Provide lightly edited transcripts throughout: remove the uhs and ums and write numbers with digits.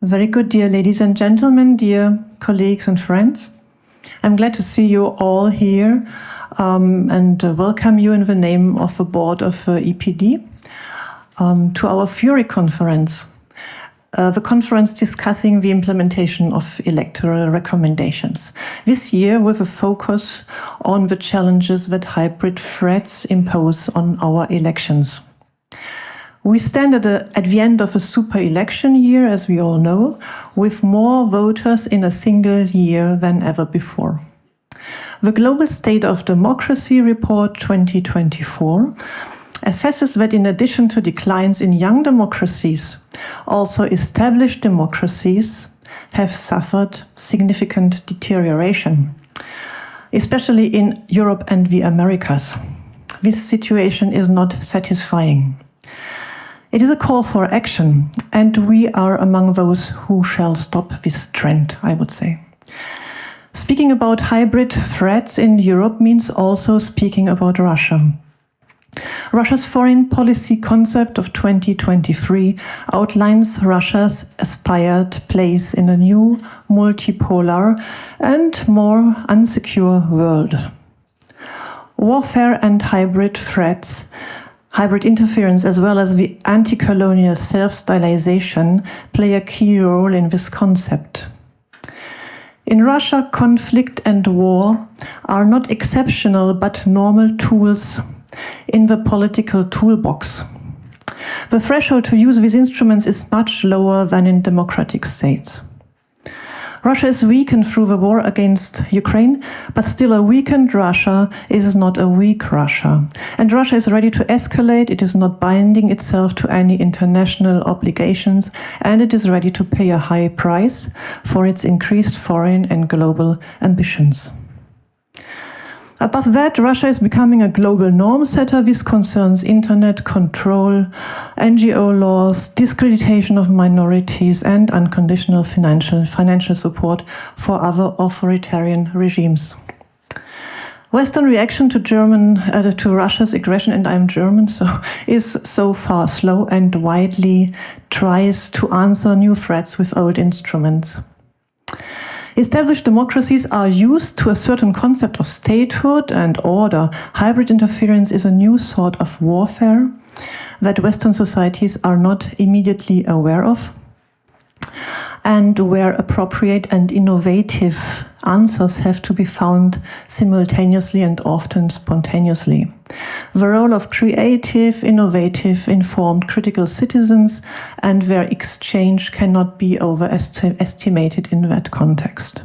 Very good, dear ladies and gentlemen, dear colleagues and friends. I'm glad to see you all here and welcome you in the name of the board of EPD to our FURIC conference, the conference discussing the implementation of electoral recommendations. This year with a focus on the challenges that hybrid threats impose on our elections. We stand at the end of a super election year, as we all know, with more voters in a single year than ever before. The Global State of Democracy Report 2024 assesses that in addition to declines in young democracies, also established democracies have suffered significant deterioration, especially in Europe and the Americas. This situation is not satisfying. It is a call for action, and we are among those who shall stop this trend, I would say. Speaking about hybrid threats in Europe means also speaking about Russia. Russia's foreign policy concept of 2023 outlines Russia's aspired place in a new, multipolar and more unsecure world. Warfare and hybrid threats, hybrid interference, as well as the anti-colonial self-stylization play a key role in this concept. In Russia, conflict and war are not exceptional but normal tools in the political toolbox. The threshold to use these instruments is much lower than in democratic states. Russia is weakened through the war against Ukraine, but still a weakened Russia is not a weak Russia. And Russia is ready to escalate, it is not binding itself to any international obligations, and it is ready to pay a high price for its increased foreign and global ambitions. Above that, Russia is becoming a global norm setter. This concerns internet control, NGO laws, discreditation of minorities, and unconditional financial support for other authoritarian regimes. Western reaction to Russia's aggression, and I'm German, is so far slow and widely tries to answer new threats with old instruments. Established democracies are used to a certain concept of statehood and order. Hybrid interference is a new sort of warfare that Western societies are not immediately aware of, and where appropriate and innovative answers have to be found simultaneously and often spontaneously. The role of creative, innovative, informed, critical citizens and their exchange cannot be overestimated in that context.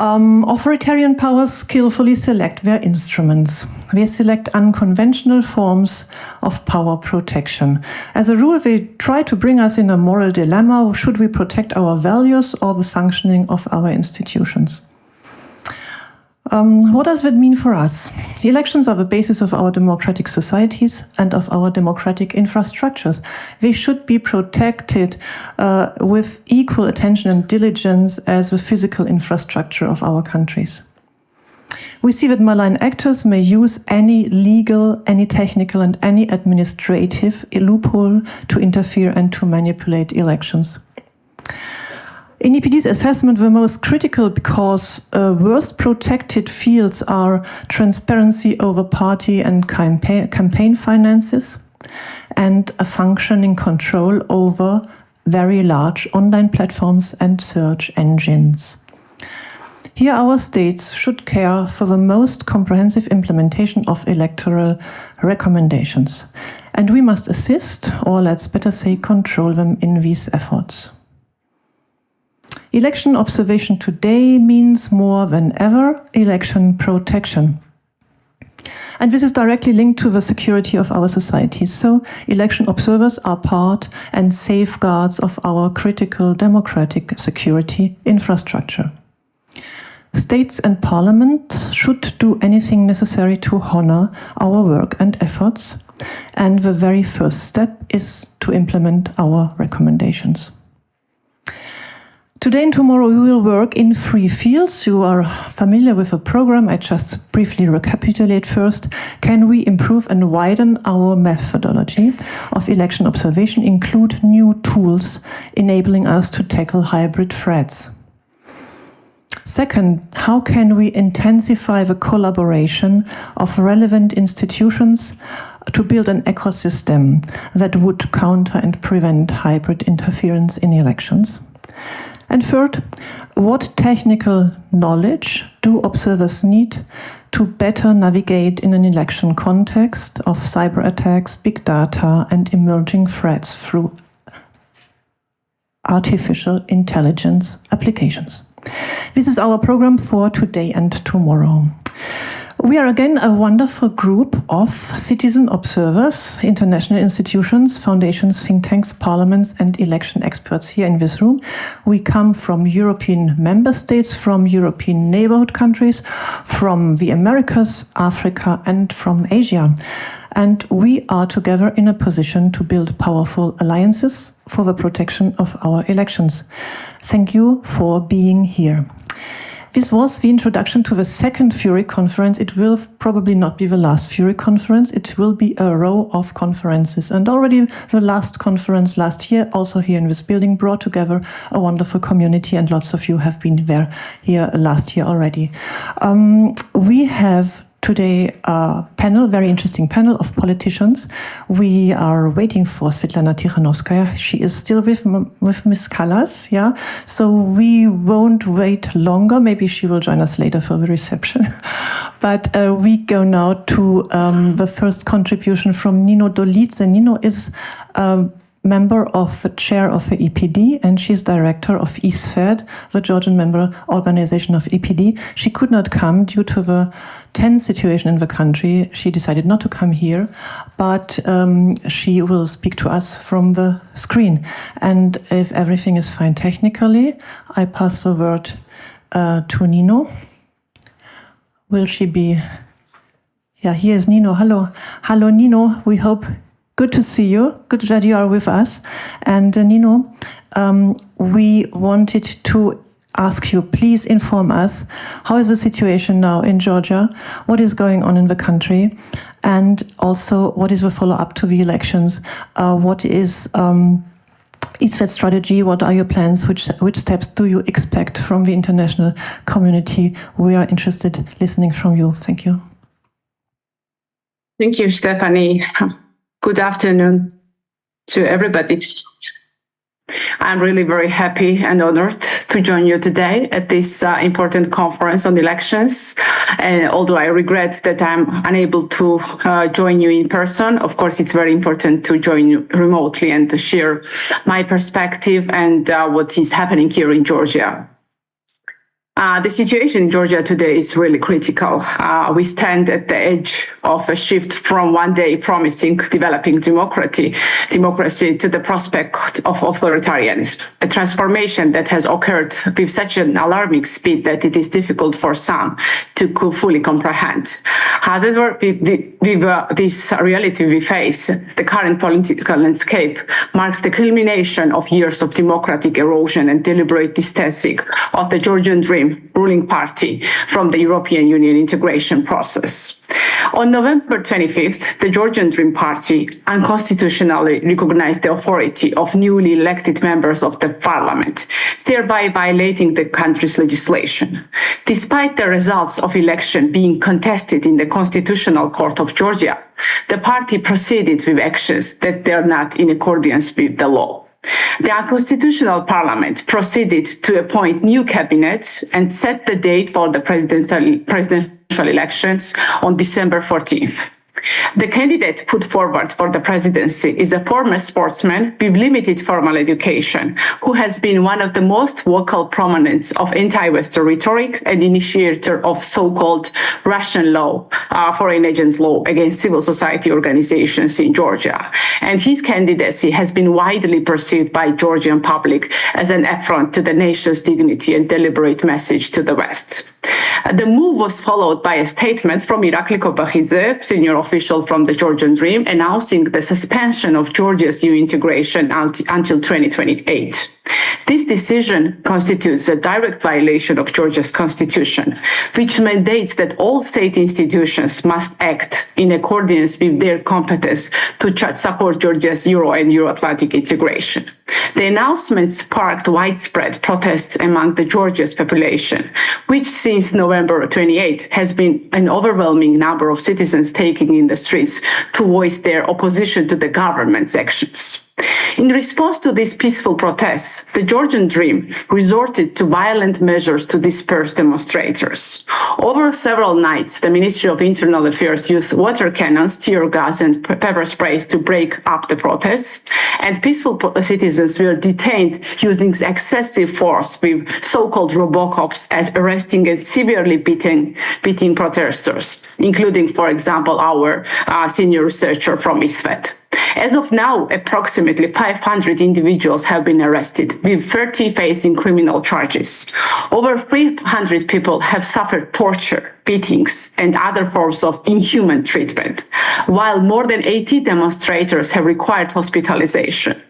Authoritarian powers skillfully select their instruments. They select unconventional forms of power protection. As a rule, they try to bring us in a moral dilemma. Should we protect our values or the functioning of our institutions? What does that mean for us? Elections are the basis of our democratic societies and of our democratic infrastructures. They should be protected with equal attention and diligence as the physical infrastructure of our countries. We see that malign actors may use any legal, any technical, and any administrative loophole to interfere and to manipulate elections. In EPD's assessment, the most critical because worst protected fields are transparency over party and campaign finances and a functioning control over very large online platforms and search engines. Here our states should care for the most comprehensive implementation of electoral recommendations, and we must assist, or let's better say control them in these efforts. Election observation today means more than ever election protection. And this is directly linked to the security of our societies. So election observers are part and safeguards of our critical democratic security infrastructure. States and parliament should do anything necessary to honor our work and efforts. And the very first step is to implement our recommendations. Today and tomorrow we will work in 3 fields. You are familiar with the program. I just briefly recapitulate first. Can we improve and widen our methodology of election observation, include new tools tools enabling us to tackle hybrid threats. Second, how can we intensify the collaboration of relevant institutions to build an ecosystem that would counter and prevent hybrid interference in elections? And third, what technical knowledge do observers need to better navigate in an election context of cyber attacks, big data, and emerging threats through artificial intelligence applications? This is our program for today and tomorrow. We are again a wonderful group of citizen observers, international institutions, foundations, think tanks, parliaments, and election experts here in this room. We come from European member states, from European neighborhood countries, from the Americas, Africa, and from Asia. And we are together in a position to build powerful alliances for the protection of our elections. Thank you for being here. This was the introduction to the second FURIC conference. It will probably not be the last FURIC conference. It will be a row of conferences. And already the last conference last year, also here in this building, brought together a wonderful community, and lots of you have been there here last year already. We have today a panel, very interesting panel of politicians. We are waiting for Svetlana Tikhanovskaya. She is still with Ms. Callas, yeah? So we won't wait longer. Maybe she will join us later for the reception. But we go now to the first contribution from Nino Dolidze. Nino is member of the chair of the EPD, and she's director of ISFED, the Georgian member organization of EPD. She could not come due to the tense situation in the country. She decided not to come here, but she will speak to us from the screen. And if everything is fine technically, I pass the word to Nino. Will she be? Yeah, here is Nino. Hello. Hello, Nino. We hope. Good to see you. Good that you are with us. And Nino, we wanted to ask you, please inform us, how is the situation now in Georgia? What is going on in the country? And also, what is the follow-up to the elections? What is ISFED strategy? What are your plans? Which steps do you expect from the international community? We are interested in listening from you. Thank you. Thank you, Stephanie. Good afternoon to everybody. I'm really very happy and honored to join you today at this important conference on elections. And although I regret that I'm unable to join you in person, of course, it's very important to join you remotely and to share my perspective and what is happening here in Georgia. The situation in Georgia today is really critical. We stand at the edge of a shift from one day promising developing democracy to the prospect of authoritarianism, a transformation that has occurred with such an alarming speed that it is difficult for some to fully comprehend. However, with this reality we face, the current political landscape marks the culmination of years of democratic erosion and deliberate distancing of the Georgian Dream ruling party from the European Union integration process. On November 25th, the Georgian Dream Party unconstitutionally recognized the authority of newly elected members of the parliament, thereby violating the country's legislation. Despite the results of election being contested in the Constitutional Court of Georgia, the party proceeded with actions that are not in accordance with the law. The unconstitutional parliament proceeded to appoint new cabinets and set the date for the presidential elections on December 14th. The candidate put forward for the presidency is a former sportsman with limited formal education, who has been one of the most vocal proponents of anti-Western rhetoric and initiator of so-called Russian law, foreign agents law against civil society organizations in Georgia. And his candidacy has been widely perceived by Georgian public as an affront to the nation's dignity and deliberate message to the West. The move was followed by a statement from Irakli Kobakhidze, senior official from the Georgian Dream, announcing the suspension of Georgia's EU integration until 2028. This decision constitutes a direct violation of Georgia's constitution, which mandates that all state institutions must act in accordance with their competence to support Georgia's Euro and Euro-Atlantic integration. The announcement sparked widespread protests among the Georgia's population, which since November 28 has been an overwhelming number of citizens taking in the streets to voice their opposition to the government's actions. In response to these peaceful protests, the Georgian Dream resorted to violent measures to disperse demonstrators. Over several nights, the Ministry of Internal Affairs used water cannons, tear gas, and pepper sprays to break up the protests, and peaceful citizens were detained using excessive force with so-called robocops, arresting and severely beating protesters, including, for example, our senior researcher from ISFET. As of now, approximately 500 individuals have been arrested, with 30 facing criminal charges. Over 300 people have suffered torture, beatings, and other forms of inhuman treatment, while more than 80 demonstrators have required hospitalization.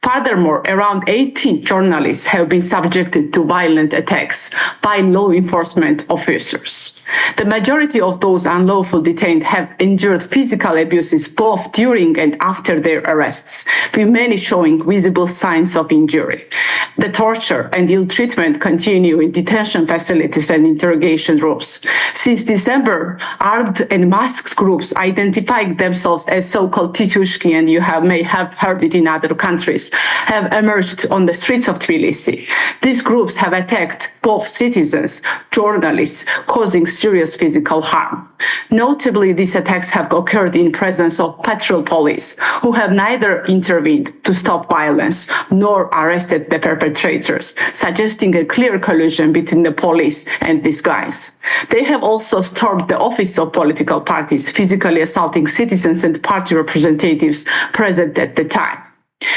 Furthermore, around 80 journalists have been subjected to violent attacks by law enforcement officers. The majority of those unlawfully detained have endured physical abuses both during and after their arrests, with many showing visible signs of injury. The torture and ill treatment continue in detention facilities and interrogation rooms. Since December, armed and masked groups identifying themselves as so-called Titushki, and you may have heard it in other countries, have emerged on the streets of Tbilisi. These groups have attacked both citizens, journalists, causing serious physical harm. Notably, these attacks have occurred in presence of patrol police, who have neither intervened to stop violence nor arrested the perpetrators, suggesting a clear collusion between the police and these guys. They have also stormed the office of political parties, physically assaulting citizens and party representatives present at the time.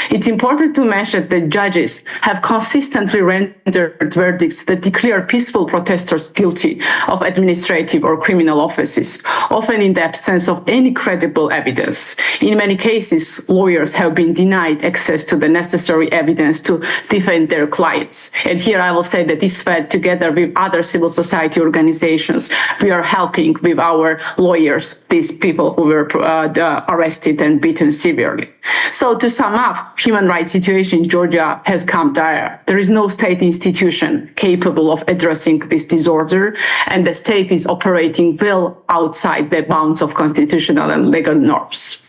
It's important to mention that judges have consistently rendered verdicts that declare peaceful protesters guilty of administrative or criminal offenses, often in the absence of any credible evidence. In many cases, lawyers have been denied access to the necessary evidence to defend their clients. And here I will say that ISFED, together with other civil society organizations, we are helping with our lawyers, these people who were arrested and beaten severely. So to sum up, human rights situation in Georgia has come dire. There is no state institution capable of addressing this disorder, and the state is operating well outside the bounds of constitutional and legal norms.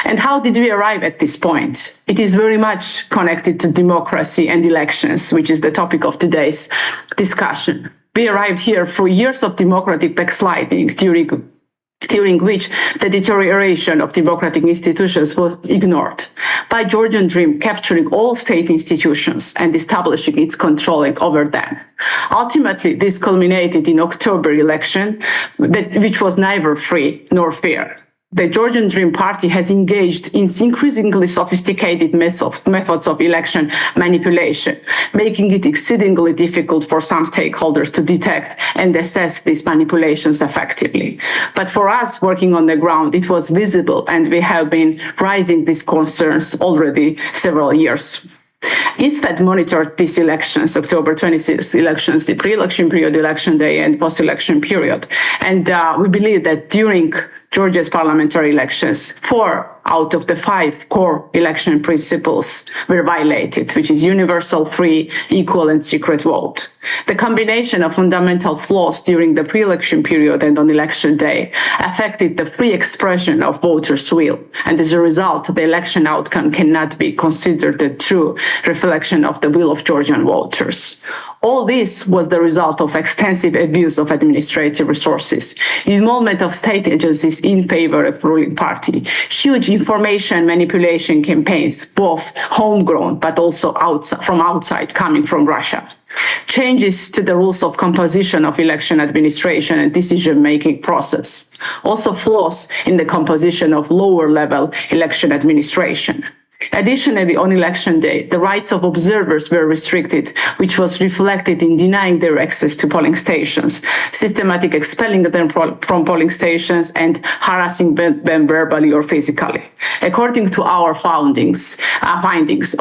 And how did we arrive at this point? It is very much connected to democracy and elections, which is the topic of today's discussion. We arrived here through years of democratic backsliding, during which the deterioration of democratic institutions was ignored, by Georgian Dream capturing all state institutions and establishing its control over them. Ultimately, this culminated in October election, which was neither free nor fair. The Georgian Dream Party has engaged in increasingly sophisticated methods of election manipulation, making it exceedingly difficult for some stakeholders to detect and assess these manipulations effectively. But for us working on the ground, it was visible, and we have been raising these concerns already several years. ISFED monitored these elections, October 26 elections, the pre-election period, election day, and post-election period. And we believe that during Georgia's parliamentary elections, 4 out of the 5 core election principles were violated, which is universal, free, equal, and secret vote. The combination of fundamental flaws during the pre-election period and on election day affected the free expression of voters' will, and as a result, the election outcome cannot be considered a true reflection of the will of Georgian voters. All this was the result of extensive abuse of administrative resources, involvement of state agencies in favor of ruling party, huge information manipulation campaigns, both homegrown but also from outside, coming from Russia. Changes to the rules of composition of election administration and decision-making process. Also flaws in the composition of lower-level election administration. Additionally, on election day, the rights of observers were restricted, which was reflected in denying their access to polling stations, systematic expelling them from polling stations, and harassing them verbally or physically. According to our findings,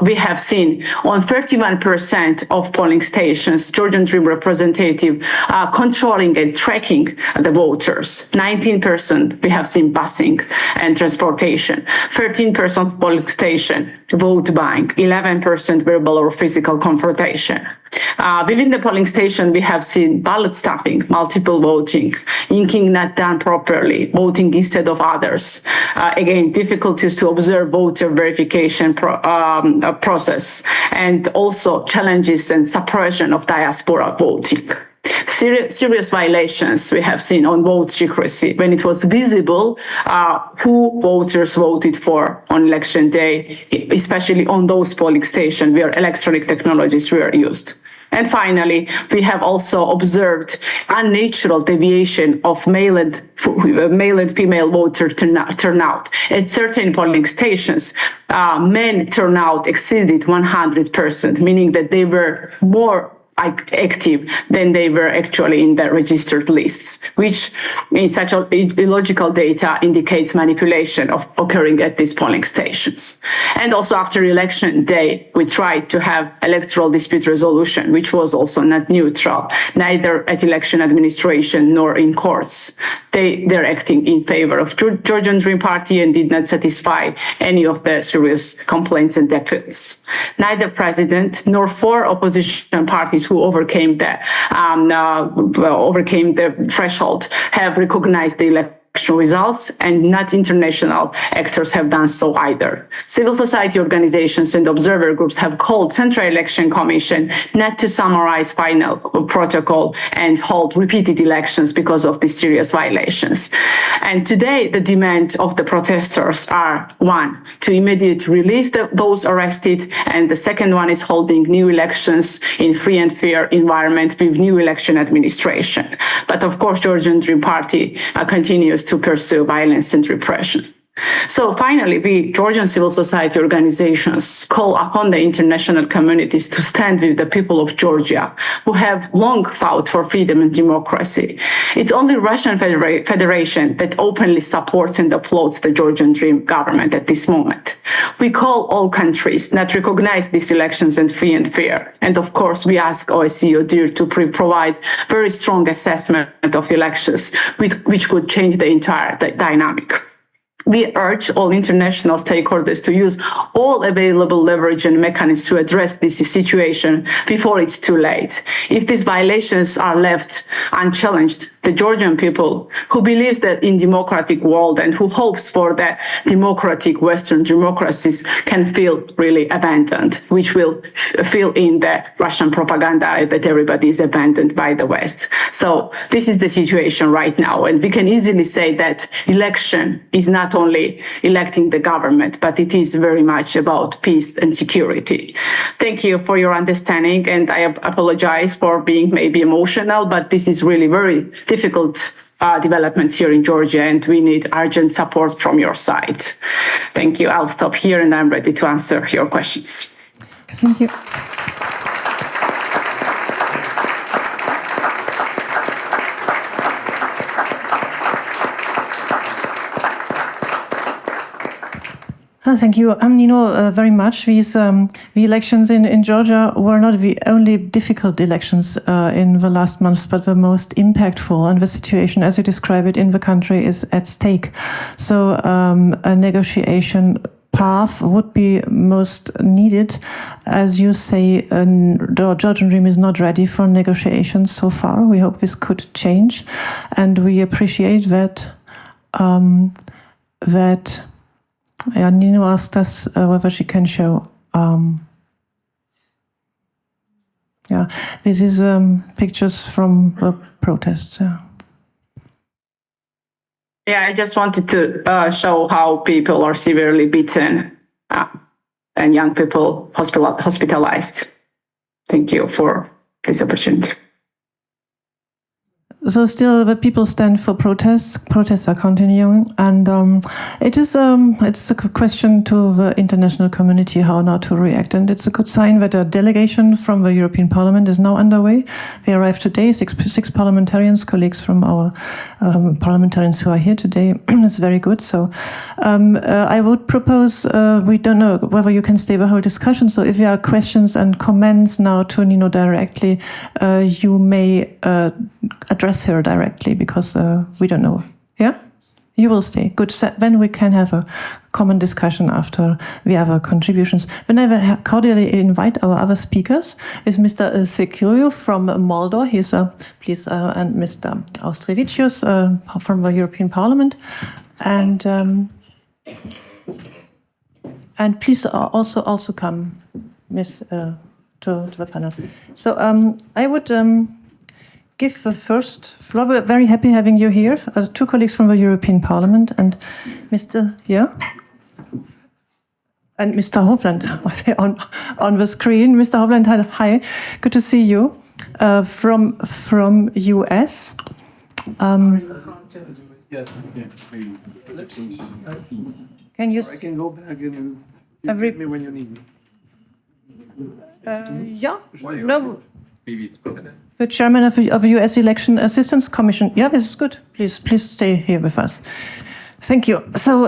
we have seen on 31% of polling stations, Georgian Dream representative controlling and tracking the voters. 19% we have seen busing and transportation. 13% of polling station vote buying. 11% verbal or physical confrontation. Within the polling station, we have seen ballot stuffing, multiple voting, inking not done properly, voting instead of others. Again, difficulties to observe voter verification process, and also challenges and suppression of diaspora voting. Serious violations we have seen on vote secrecy when it was visible who voters voted for on election day, especially on those polling stations where electronic technologies were used. And finally, we have also observed unnatural deviation of male and female voter turnout. At certain polling stations, men turnout exceeded 100%, meaning that they were more active than they were actually in the registered lists, which in such illogical data indicates manipulation of occurring at these polling stations. And also after election day, we tried to have electoral dispute resolution, which was also not neutral, neither at election administration nor in courts. They're acting in favor of Georgian Dream Party and did not satisfy any of the serious complaints and appeals. Neither president nor four opposition parties who overcame the threshold have recognized the election results, and not international actors have done so either. Civil society organizations and observer groups have called Central Election Commission not to summarize final protocol and hold repeated elections because of these serious violations. And today, the demand of the protesters are, one, to immediately release those arrested, and the second one is holding new elections in free and fair environment with new election administration. But of course, Georgian Dream Party continues to pursue violence and repression. So finally, we Georgian civil society organizations call upon the international communities to stand with the people of Georgia, who have long fought for freedom and democracy. It's only Russian Federation that openly supports and applauds the Georgian Dream government at this moment. We call all countries not recognize these elections as free and fair. And of course, we ask OSCE ODIHR to provide very strong assessment of elections, which could change the entire dynamic. We urge all international stakeholders to use all available leverage and mechanisms to address this situation before it's too late. If these violations are left unchallenged, the Georgian people who believes that in democratic world and who hopes for the democratic Western democracies can feel really abandoned, which will fill in the Russian propaganda that everybody is abandoned by the West. So this is the situation right now. And we can easily say that election is not only electing the government, but it is very much about peace and security. Thank you for your understanding, and I apologize for being maybe emotional, but this is really very difficult developments here in Georgia, and we need urgent support from your side. Thank you. I'll stop here, and I'm ready to answer your questions. Thank you. Thank you. Very much. The elections in Georgia were not the only difficult elections in the last months, but the most impactful. And the situation, as you describe it, in the country is at stake. So a negotiation path would be most needed. As you say, the Georgian Dream is not ready for negotiations so far. We hope this could change, and we appreciate that. Nino asked us whether she can show. This is pictures from the protests. Yeah, I just wanted to show how people are severely beaten and young people hospitalized. Thank you for this opportunity. So still, the people stand for protests. Protests are continuing, and it's a question to the international community how now to react. And it's a good sign that a delegation from the European Parliament is now underway. They arrived today. Six parliamentarians, colleagues from our parliamentarians who are here today. It's very good. So I would propose. We don't know whether you can stay the whole discussion. So if there are questions and comments now to Nino directly, you may address her directly, because we don't know. Yeah? You will stay. Good. Then we can have a common discussion after the other contributions. Then I will cordially invite our other speakers. Is Mr. Securio from Moldova. He's please, and Mr. Austrevicius from the European Parliament. And please also come, Miss, to the panel. So I would give the first floor. We're very happy having you here. Two colleagues from the European Parliament and Mr. And Mr. Hovland on the screen. Mr. Hovland, hi, good to see you from US. Can you? I can go back and repeat me when you need me. Yeah. No. Maybe it's better. The chairman of the U.S. Election Assistance Commission. Yeah, this is good. Please stay here with us. Thank you. So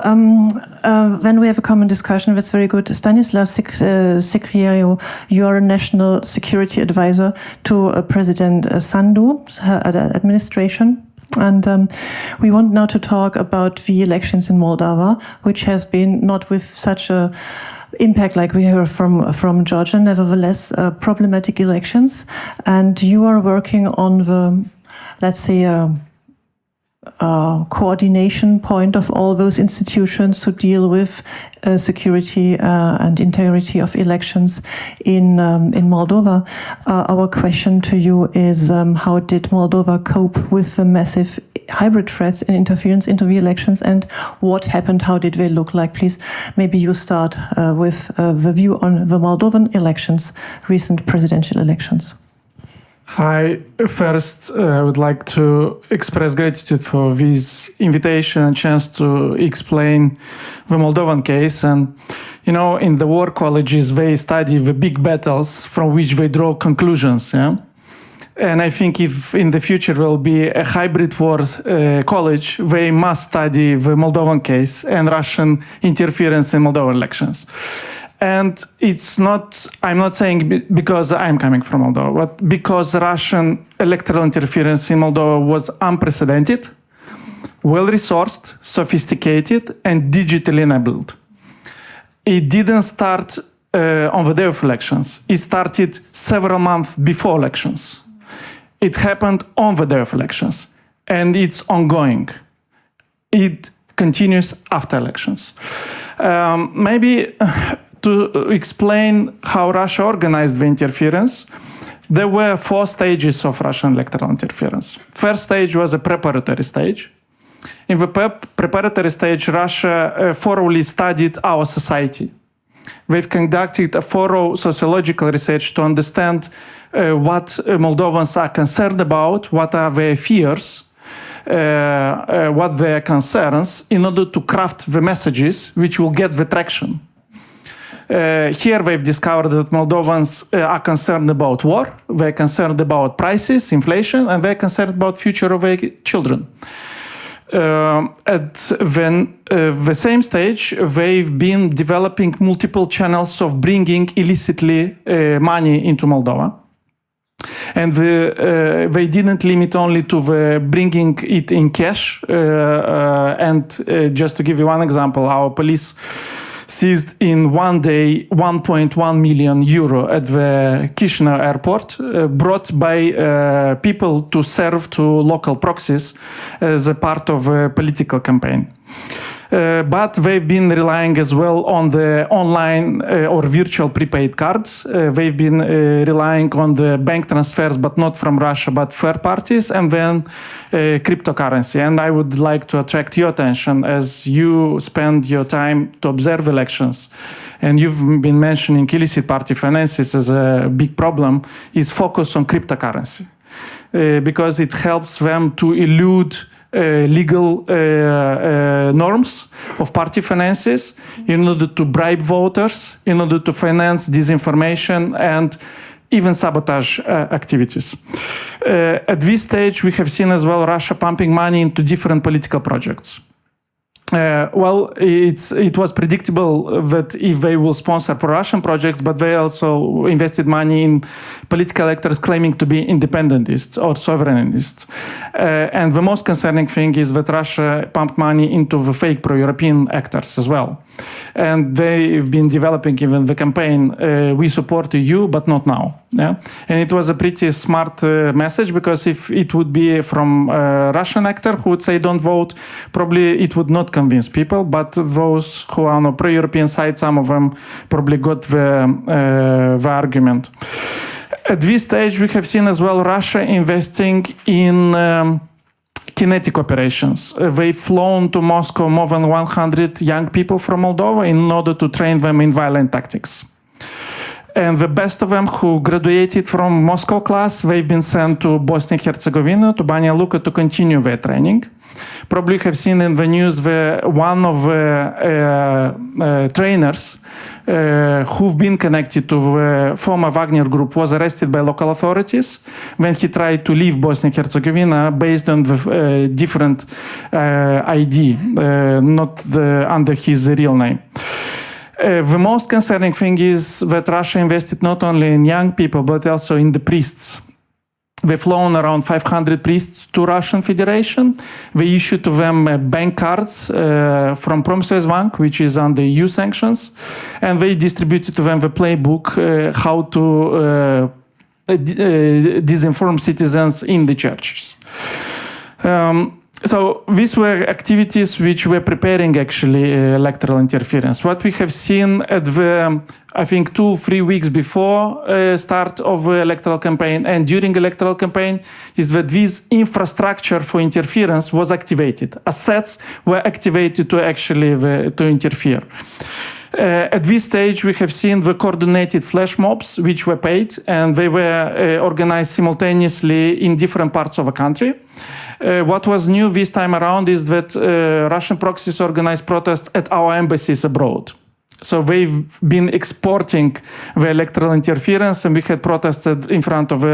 then we have a common discussion. That's very good. Stanislav Secriero, you are a national security advisor to President Sandu's administration. And we want now to talk about the elections in Moldova, which has been not with such a impact like we heard from Georgia, nevertheless problematic elections. And you are working on the, let's say, coordination point of all those institutions who deal with security and integrity of elections in Moldova. Our question to you is how did Moldova cope with the massive hybrid threats and interference into the elections, and what happened? How did they look like? Please, maybe you start with the view on the Moldovan elections, recent presidential elections. Hi, first I would like to express gratitude for this invitation and chance to explain the Moldovan case. And, you know, in the war colleges, they study the big battles from which they draw conclusions. Yeah? And I think if in the future there will be a hybrid war college, they must study the Moldovan case and Russian interference in Moldovan elections. And it's not, I'm not saying because I'm coming from Moldova, but because Russian electoral interference in Moldova was unprecedented, well-resourced, sophisticated, and digitally enabled. It didn't start on the day of elections. It started several months before elections. It happened on the day of elections, and it's ongoing. It continues after elections. Maybe to explain how Russia organized the interference, there were 4 stages of Russian electoral interference. First stage was a preparatory stage. In the preparatory stage, Russia thoroughly studied our society. They've conducted a thorough sociological research to understand what Moldovans are concerned about, what are their fears, what their concerns, in order to craft the messages which will get the traction. Here they've discovered that Moldovans are concerned about war, they're concerned about prices, inflation, and they're concerned about future of their children. At the same stage, they've been developing multiple channels of bringing illicitly money into Moldova. And they didn't limit only to the bringing it in cash. Just to give you one example, our police seized in one day 1.1 million euro at the Chisinau airport, brought by people to serve to local proxies as a part of a political campaign. But they've been relying as well on the online or virtual prepaid cards. They've been relying on the bank transfers, but not from Russia, but third parties, and then cryptocurrency. And I would like to attract your attention as you spend your time to observe elections. And you've been mentioning illicit party finances as a big problem, is focus on cryptocurrency. because it helps them to elude legal norms of party finances in order to bribe voters, in order to finance disinformation and even sabotage activities. At this stage, we have seen as well Russia pumping money into different political projects. Well, it was predictable that if they will sponsor pro-Russian projects, but they also invested money in political actors claiming to be independentists or sovereignists. And the most concerning thing is that Russia pumped money into the fake pro-European actors as well. And they've been developing even the campaign, we support EU, but not now. Yeah? And it was a pretty smart message, because if it would be from a Russian actor who would say don't vote, probably it would not convince people, but those who are on the pro-European side, some of them probably got the argument. At this stage, we have seen as well Russia investing in kinetic operations. They've flown to Moscow more than 100 young people from Moldova in order to train them in violent tactics. And the best of them who graduated from Moscow class, they've been sent to Bosnia and Herzegovina, to Banja Luka, to continue their training. Probably have seen in the news one of the trainers who've been connected to the former Wagner group was arrested by local authorities when he tried to leave Bosnia and Herzegovina based on the different ID, not under his real name. The most concerning thing is that Russia invested not only in young people, but also in the priests. They've flown around 500 priests to Russian Federation. They issued to them bank cards from Promises Bank, which is under EU sanctions. And they distributed to them the playbook how to disinform citizens in the churches. So these were activities which were preparing actually electoral interference. What we have seen at the, I think, 2-3 weeks before start of the electoral campaign and during electoral campaign is that this infrastructure for interference was activated. Assets were activated to actually to interfere. At this stage, we have seen the coordinated flash mobs, which were paid, and they were organized simultaneously in different parts of the country. What was new this time around is that Russian proxies organized protests at our embassies abroad. So they've been exporting the electoral interference, and we had protested in front of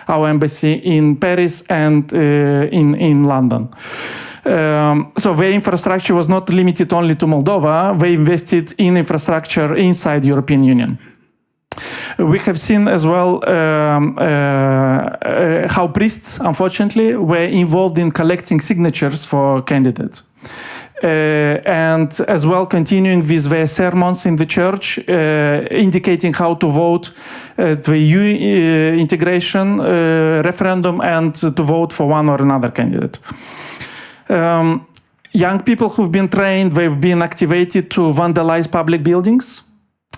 our embassy in Paris and in London. So the infrastructure was not limited only to Moldova. They invested in infrastructure inside the European Union. We have seen as well how priests, unfortunately, were involved in collecting signatures for candidates. And as well continuing with their sermons in the church, indicating how to vote at the EU integration referendum and to vote for one or another candidate. Young people who've been trained, they've been activated to vandalize public buildings.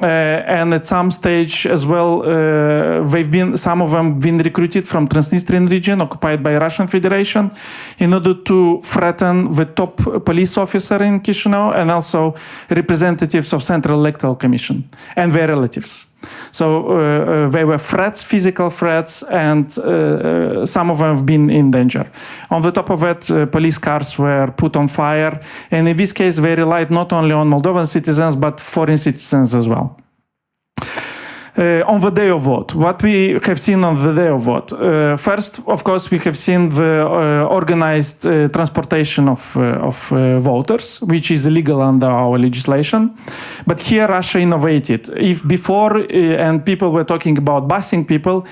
And at some stage as well, some of them been recruited from Transnistrian region occupied by Russian Federation in order to threaten the top police officer in Chisinau and also representatives of Central Electoral Commission and their relatives. So they were threats, physical threats, and some of them have been in danger. On the top of it, police cars were put on fire. And in this case, they relied not only on Moldovan citizens, but foreign citizens as well. On the day of vote, what we have seen on the day of vote. First, of course, we have seen the organized transportation of voters, which is illegal under our legislation. But here Russia innovated. If before, and people were talking about busing people,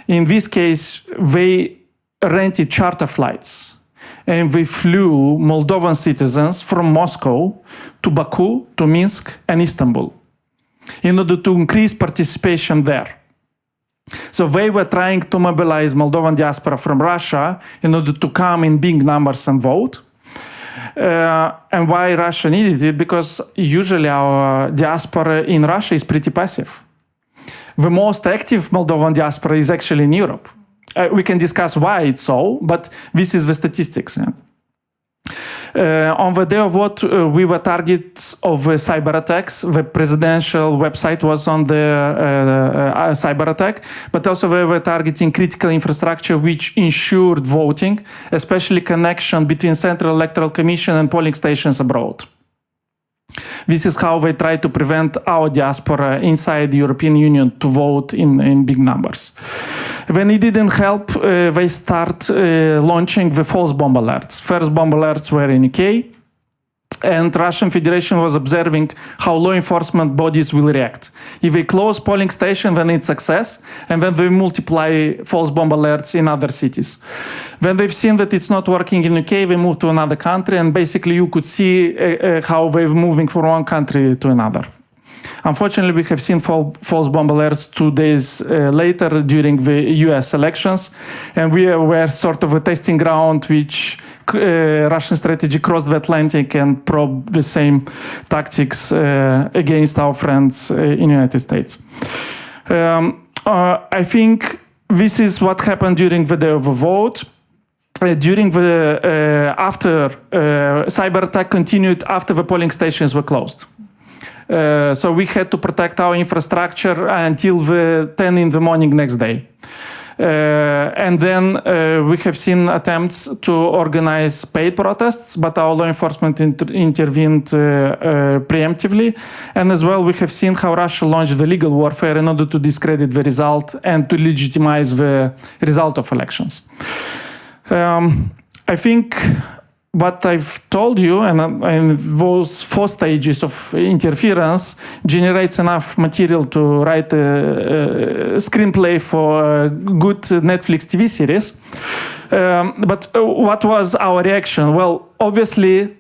in this case, they rented charter flights. And they flew Moldovan citizens from Moscow to Baku, to Minsk, and Istanbul, in order to increase participation there. So they were trying to mobilize Moldovan diaspora from Russia in order to come in big numbers and vote. And why Russia needed it? Because usually our diaspora in Russia is pretty passive. The most active Moldovan diaspora is actually in Europe. We can discuss why it's so, but this is the statistics. Yeah. On the day of vote, we were targets of cyber attacks. The presidential website was on the cyber attack, but also we were targeting critical infrastructure which ensured voting, especially connection between Central Electoral Commission and polling stations abroad. This is how they try to prevent our diaspora inside the European Union to vote in big numbers. When it didn't help, they start launching the false bomb alerts. First bomb alerts were in UK, and Russian Federation was observing how law enforcement bodies will react. If they close polling station, then it's success, and then they multiply false bomb alerts in other cities. When they've seen that it's not working in UK, they move to another country, and basically you could see how they're moving from one country to another. Unfortunately, we have seen false bomb alerts 2 days later during the US elections, and we were sort of a testing ground which Russian strategy crossed the Atlantic and probed the same tactics against our friends in the United States. I think this is what happened during the day of the vote. After cyber attack continued after the polling stations were closed. So we had to protect our infrastructure until the 10 in the morning next day. And then we have seen attempts to organize paid protests, but our law enforcement intervened preemptively. And as well, we have seen how Russia launched the legal warfare in order to discredit the result and to legitimize the result of elections. I think what I've told you and those 4 stages of interference generates enough material to write a screenplay for a good Netflix TV series. But what was our reaction? Well, obviously,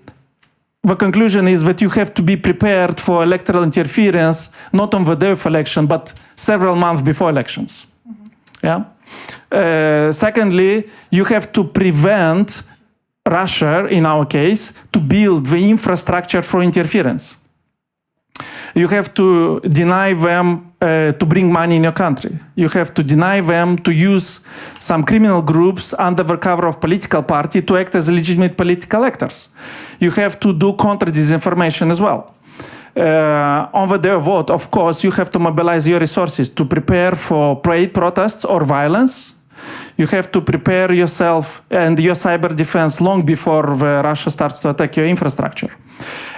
the conclusion is that you have to be prepared for electoral interference, not on the day of election, but several months before elections. Yeah. Secondly, you have to prevent Russia, in our case, to build the infrastructure for interference. You have to deny them to bring money in your country. You have to deny them to use some criminal groups under the cover of political party to act as legitimate political actors. You have to do counter-disinformation as well. On the day of vote, of course, you have to mobilize your resources to prepare for paid protests or violence. You have to prepare yourself and your cyber defense long before Russia starts to attack your infrastructure.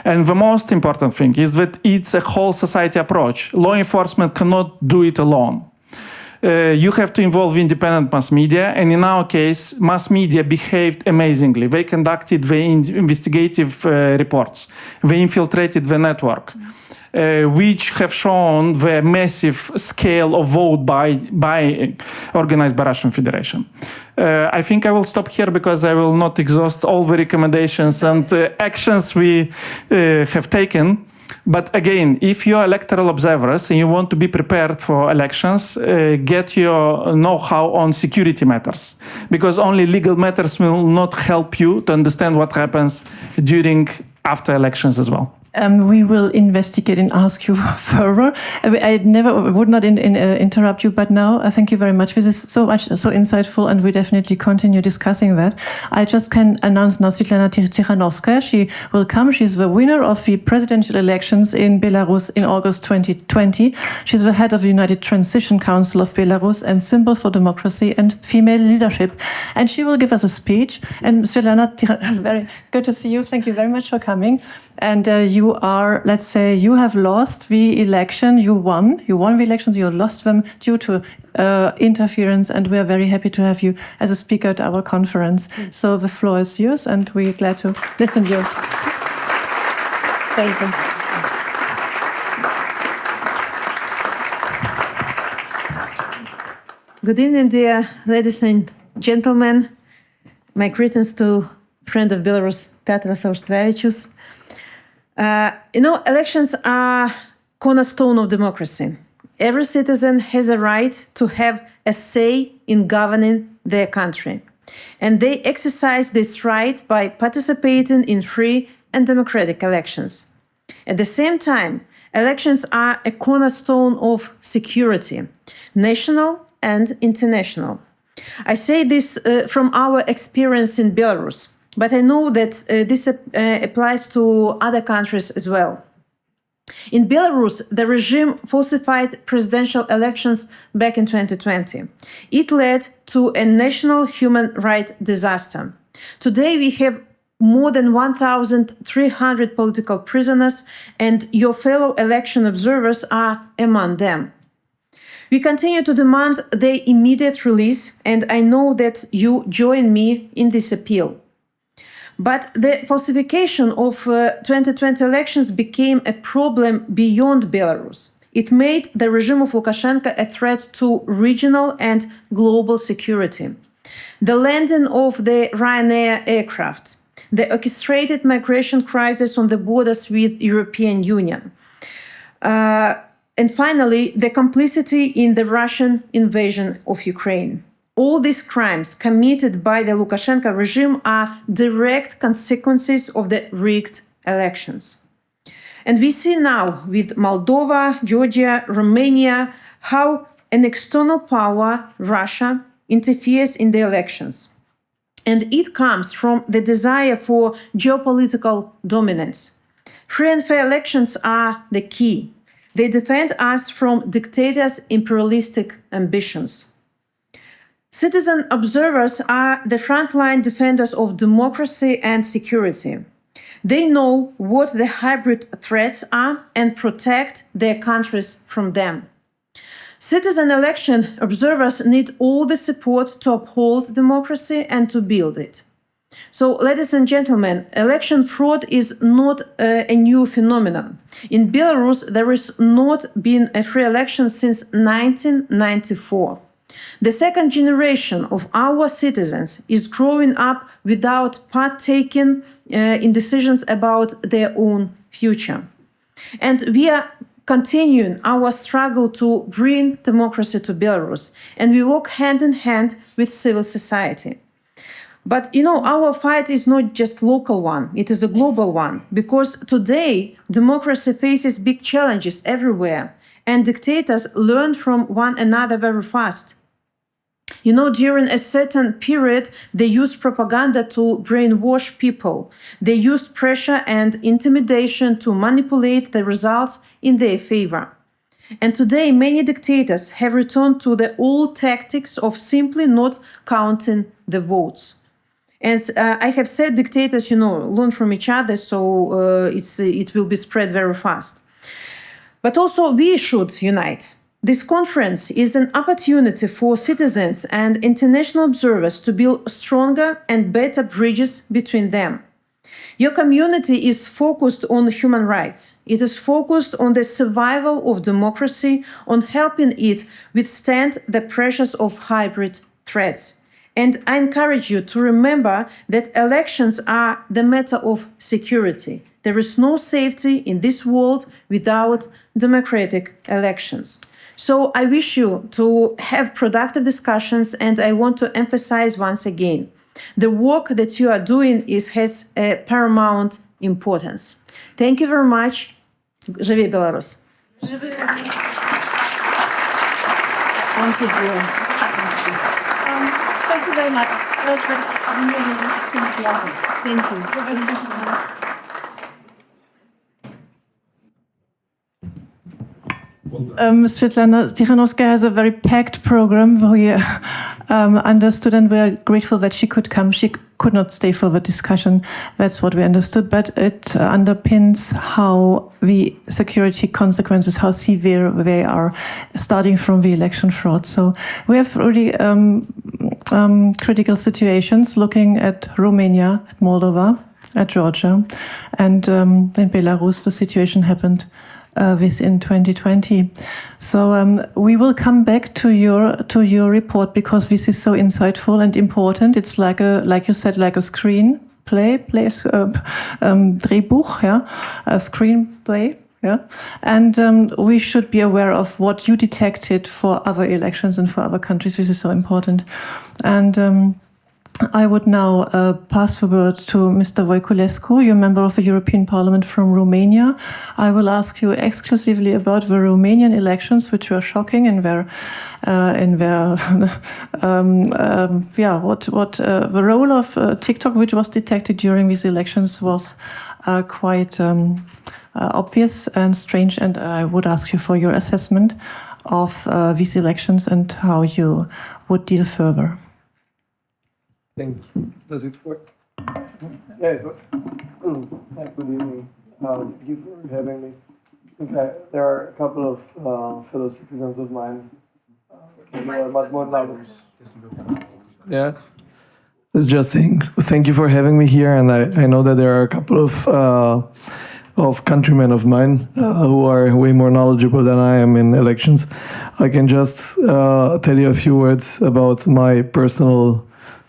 And the most important thing is that it's a whole society approach. Law enforcement cannot do it alone. You have to involve independent mass media, and in our case, mass media behaved amazingly. They conducted the investigative reports. They infiltrated the network, which have shown the massive scale of vote by organized by Russian Federation. I think I will stop here because I will not exhaust all the recommendations and actions we have taken. But again, if you're electoral observers and you want to be prepared for elections, get your know-how on security matters, because only legal matters will not help you to understand what happens after elections as well. We will investigate and ask you further. I would not interrupt you, but now thank you very much. This is so insightful, and we definitely continue discussing that. I just can announce now Svetlana Tikhanovskaya. She will come. She's the winner of the presidential elections in Belarus in August 2020. She's the head of the United Transition Council of Belarus and symbol for democracy and female leadership. And she will give us a speech. And Svetlana, very good to see you. Thank you very much for coming. And you are, let's say, you have lost the election. You won the elections. You lost them due to interference, and we are very happy to have you as a speaker at our conference. So the floor is yours, and we're glad to listen to you. Thank you. Good evening, dear ladies and gentlemen. My greetings to friend of Belarus, Petros Auštrevičius. Elections are cornerstone of democracy. Every citizen has a right to have a say in governing their country. And they exercise this right by participating in free and democratic elections. At the same time, elections are a cornerstone of security, national and international. I say this from our experience in Belarus. but I know that this applies to other countries as well. In Belarus, the regime falsified presidential elections back in 2020. It led to a national human rights disaster. Today, we have more than 1,300 political prisoners, and your fellow election observers are among them. We continue to demand their immediate release, and I know that you join me in this appeal. But the falsification of 2020 elections became a problem beyond Belarus. It made the regime of Lukashenko a threat to regional and global security. The landing of the Ryanair aircraft, the orchestrated migration crisis on the borders with European Union, and finally, the complicity in the Russian invasion of Ukraine. All these crimes committed by the Lukashenko regime are direct consequences of the rigged elections. And we see now with Moldova, Georgia, Romania, how an external power, Russia, interferes in the elections. And it comes from the desire for geopolitical dominance. Free and fair elections are the key. They defend us from dictators' imperialistic ambitions. Citizen observers are the frontline defenders of democracy and security. They know what the hybrid threats are and protect their countries from them. Citizen election observers need all the support to uphold democracy and to build it. So, ladies and gentlemen, election fraud is not a new phenomenon. In Belarus, there has not been a free election since 1994. The second generation of our citizens is growing up without partaking in decisions about their own future. And we are continuing our struggle to bring democracy to Belarus, and we work hand in hand with civil society. But, our fight is not just local one, it is a global one, because today democracy faces big challenges everywhere, and dictators learn from one another very fast. During a certain period, they used propaganda to brainwash people. They used pressure and intimidation to manipulate the results in their favor. And today, many dictators have returned to the old tactics of simply not counting the votes. As I have said, dictators, learn from each other, so it will be spread very fast. But also, we should unite. This conference is an opportunity for citizens and international observers to build stronger and better bridges between them. Your community is focused on human rights. It is focused on the survival of democracy, on helping it withstand the pressures of hybrid threats. And I encourage you to remember that elections are the matter of security. There is no safety in this world without democratic elections. So I wish you to have productive discussions, and I want to emphasize once again, the work that you are doing has a paramount importance. Thank you very much. Живи Belarus. Thank you, Julia. Thank you very much. Thank you. Svetlana Tikhanovskaya has a very packed program. We understood, and we are grateful that she could come. She could not stay for the discussion. That's what we understood. But it underpins how the security consequences, how severe they are, starting from the election fraud. So we have really critical situations looking at Romania, at Moldova, at Georgia, and in Belarus, the situation happened within 2020. So we will come back to your report, because this is so insightful and important. It's like you said, like a screenplay, Drehbuch, yeah, a screenplay, yeah. And we should be aware of what you detected for other elections and for other countries. This is so important. And I would now pass the word to Mr. Voiculescu, you're a member of the European Parliament from Romania. I will ask you exclusively about the Romanian elections, which were shocking in their the role of TikTok, which was detected during these elections, was quite obvious and strange. And I would ask you for your assessment of these elections and how you would deal further. Thank you. Does it work? Yeah, it works. Hi, good evening. Thank you for having me. Okay, there are a couple of fellow citizens of mine who are much more knowledgeable. Yeah. I was just saying, thank you for having me here, and I know that there are a couple of countrymen of mine who are way more knowledgeable than I am in elections. I can just tell you a few words about my personal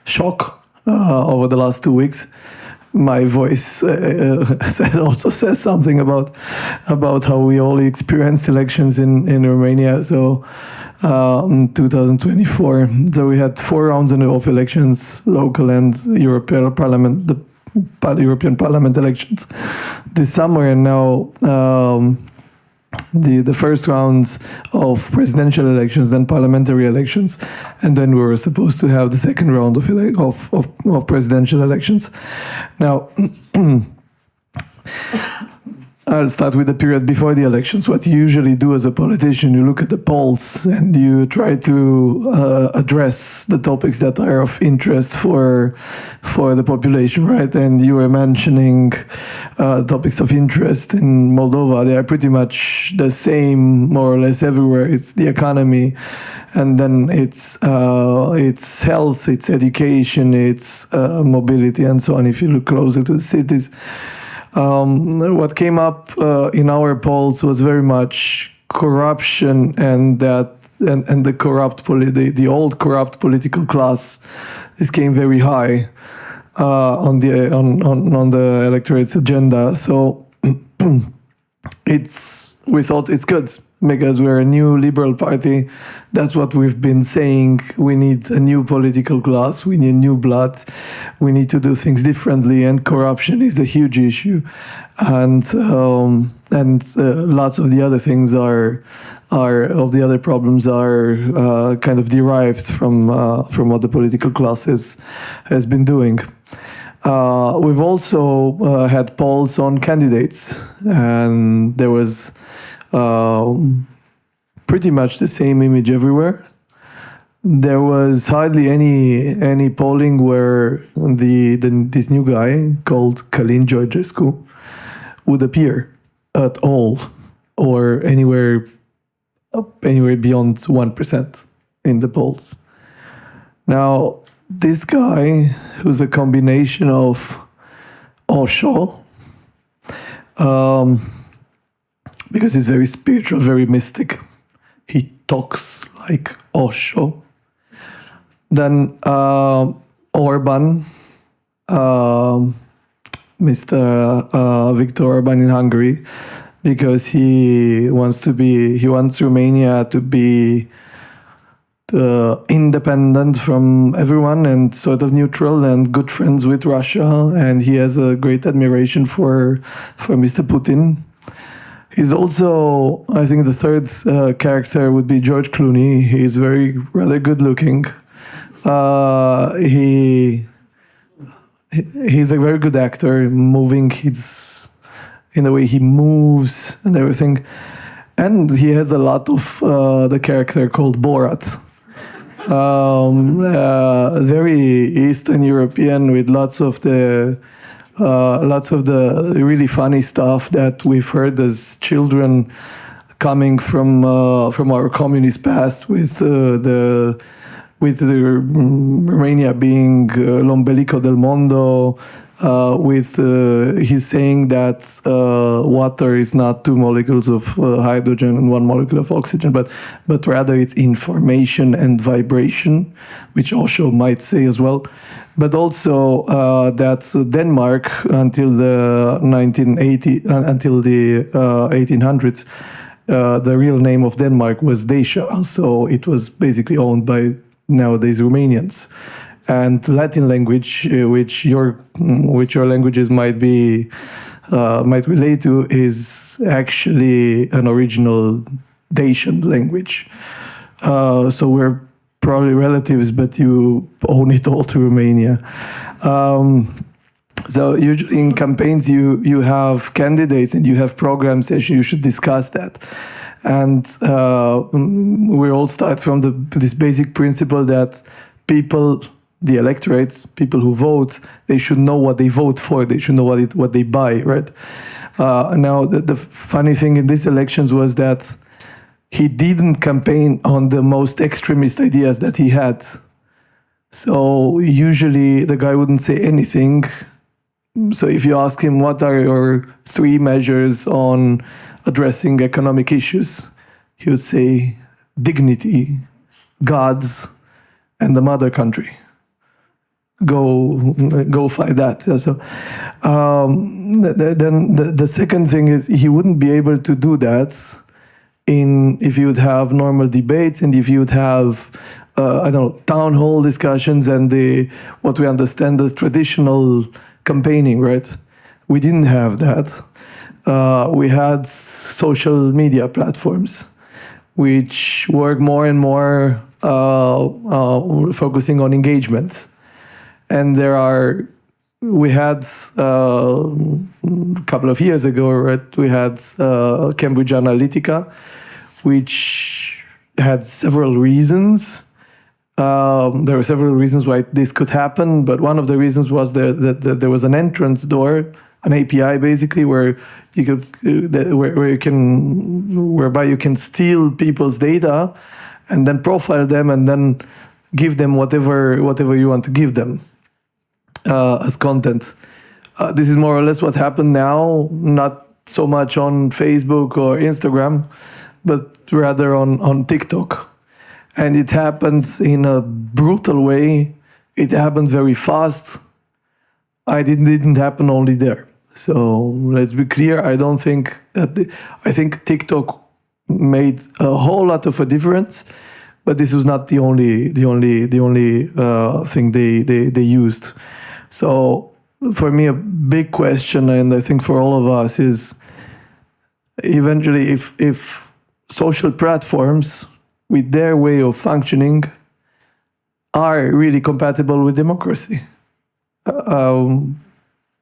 shock over the last 2 weeks. My voice also says something about how we all experienced elections in Romania. So in 2024, so we had 4 rounds of elections, local and European Parliament, the European Parliament elections this summer, and now the first rounds of presidential elections, then parliamentary elections, and then we were supposed to have the second round of presidential elections. Now, I'll start with the period before the elections. What you usually do as a politician, you look at the polls and you try to address the topics that are of interest for the population, right? And you were mentioning topics of interest in Moldova. They are pretty much the same, more or less everywhere. It's the economy, and then it's health, it's education, it's mobility, and so on. If you look closer to the cities. What came up in our polls was very much corruption, and the corrupt the old corrupt political class. This came very high on the electorate's agenda. So we thought it's good because we're a new liberal party. That's what we've been saying. We need a new political class. We need new blood. We need to do things differently. And corruption is a huge issue, and lots of the other things of the other problems are kind of derived from what the political class has been doing. We've also had polls on candidates, and there was pretty much the same image everywhere. There was hardly any polling where this new guy called Călin Georgescu would appear at all, or anywhere beyond 1% in the polls. Now, this guy, who's a combination of Osho, because he's very spiritual, very mystic. He talks like Osho. Then Orban, Mr. Viktor Orban in Hungary, because he wants Romania to be independent from everyone and sort of neutral and good friends with Russia, and he has a great admiration for Mr. Putin. He's also, I think the third character would be George Clooney. He's rather good looking. He's a very good actor, moving in the way he moves and everything. And he has a lot of the character called Borat. Very Eastern European, with lots of the really funny stuff that we've heard as children coming from our communist past, with Romania being l'ombelico del mondo, with he's saying that water is not 2 molecules of hydrogen and 1 molecule of oxygen, but rather it's information and vibration, which Osho might say as well. But also that Denmark until the 1800s, the real name of Denmark was Dacia, so it was basically owned by nowadays Romanians. and Latin language, which your languages might relate to, is actually an original Dacian language. So we're probably relatives, but you own it all to Romania. So usually in campaigns, you have candidates and you have programs, and you should discuss that. And we all start from this basic principle that people, the electorates, people who vote, they should know what they vote for. They should know what they buy, right? Now, the funny thing in these elections was that he didn't campaign on the most extremist ideas that he had. So usually the guy wouldn't say anything. So if you ask him, what are your 3 measures on addressing economic issues, he would say dignity, gods, and the mother country. Go fight that. So then the second thing is he wouldn't be able to do that if you would have normal debates and if you would have town hall discussions and what we understand as traditional campaigning, right? We didn't have that. We had social media platforms, which work more and more focusing on engagement. And we had a couple of years ago, right? We had Cambridge Analytica, which had several reasons. There were several reasons why this could happen, but one of the reasons was that there was an entrance door, an API basically, whereby you can steal people's data and then profile them and then give them whatever you want to give them as content. This is more or less what happened now, not so much on Facebook or Instagram, but rather on TikTok. And it happens in a brutal way. It happened very fast. It didn't happen only there. So let's be clear. I don't think I think TikTok made a whole lot of a difference, but this was not the only thing they used. So for me, a big question, and I think for all of us, is eventually if social platforms with their way of functioning are really compatible with democracy.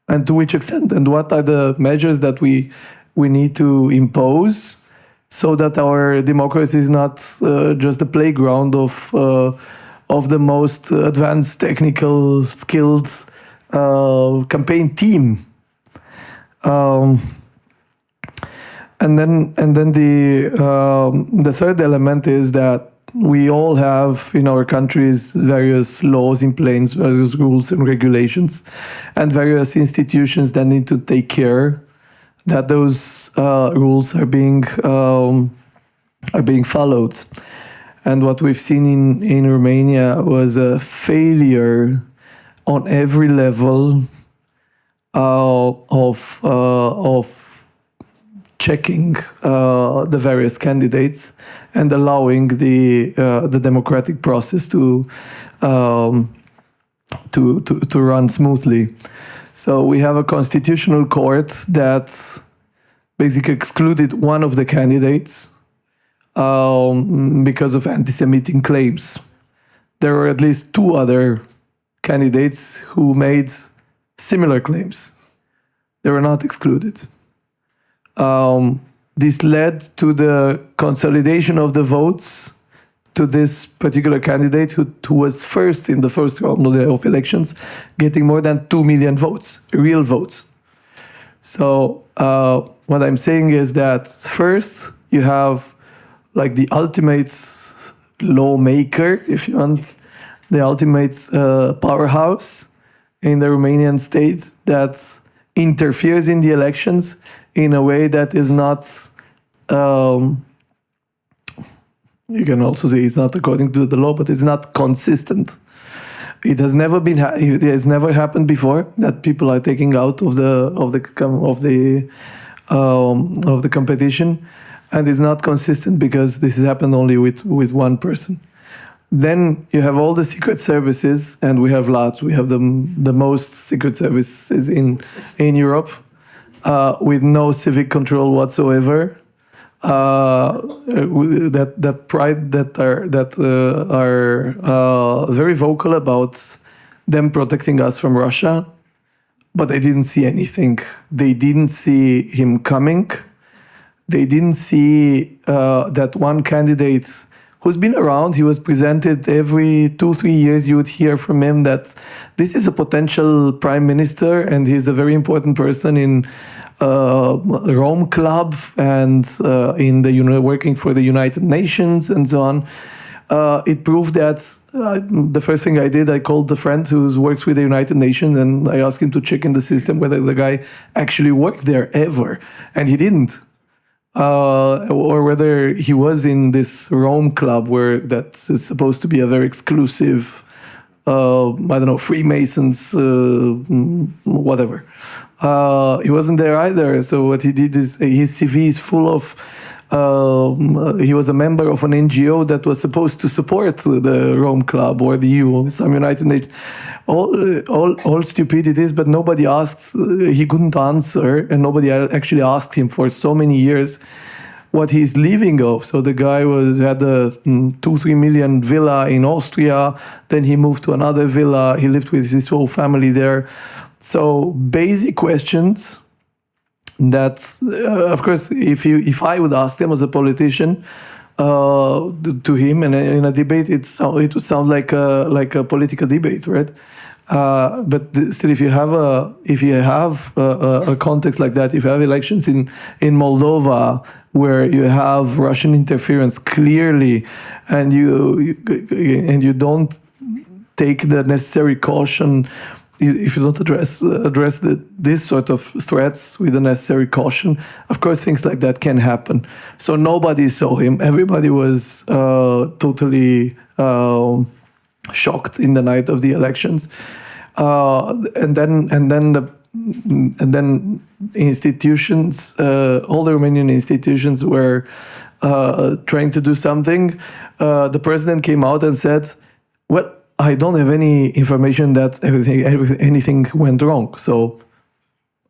And to which extent, and what are the measures that we need to impose so that our democracy is not just a playground of the most advanced technical skilled campaign team. And then the third element is that we all have in our countries various laws in place, various rules and regulations, and various institutions that need to take care that those rules are being followed. And what we've seen in Romania was a failure on every level of checking the various candidates and allowing the democratic process to run smoothly. So we have a constitutional court that basically excluded one of the candidates because of anti-Semitic claims. There were at least 2 other candidates who made similar claims. They were not excluded. This led to the consolidation of the votes to this particular candidate who was first in the first round of elections, getting more than 2 million votes, real votes. So what I'm saying is that first you have like the ultimate lawmaker, if you want, the ultimate powerhouse in the Romanian state that interferes in the elections in a way that is not, you can also say it's not according to the law, but it's not consistent. It has never been. It has never happened before that people are taking out of the competition, and it's not consistent because this has happened only with one person. Then you have all the secret services, and we have lots. We have the most secret services in Europe, with no civic control whatsoever. That are very vocal about them protecting us from Russia, but they didn't see anything. They didn't see him coming. They didn't see that one candidate who's been around. He was presented every 2-3 years. You would hear from him that this is a potential prime minister, and he's a very important person in Rome Club and in the working for the United Nations and so on. It proved that the first thing I did, I called the friend who works with the United Nations, and I asked him to check in the system whether the guy actually worked there ever, and he didn't. Or whether he was in this Rome Club where that is supposed to be a very exclusive, I don't know, Freemasons, whatever. He wasn't there either. So what he did is his CV is full of. He was a member of an NGO that was supposed to support the Rome Club or the EU, some United Nations. All stupidities, but nobody asked. He couldn't answer, and nobody actually asked him for so many years what he's living off. So the guy had a 2-3 million villa in Austria. Then he moved to another villa. He lived with his whole family there. So basic questions that, of course, if I would ask them as a politician to him in a debate, it would sound like a political debate, right? But still, if you have a context like that, if you have elections in Moldova where you have Russian interference clearly, and you don't take the necessary caution, if you don't address this sort of threats with the necessary caution, of course things like that can happen. So nobody saw him. Everybody was totally shocked in the night of the elections, and then institutions, all the Romanian institutions were trying to do something. The president came out and said, "Well, I don't have any information that anything went wrong. So,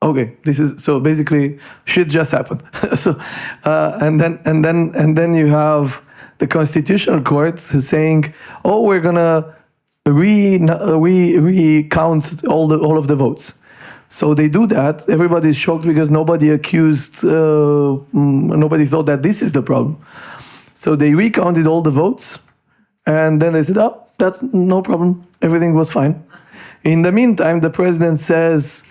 okay, so basically shit just happened." So, and then you have the Constitutional Court saying, "Oh, we're gonna recount all of the votes." So they do that. Everybody's shocked because nobody thought that this is the problem. So they recounted all the votes, and then they said, "Oh, that's no problem. Everything was fine." In the meantime, the president says,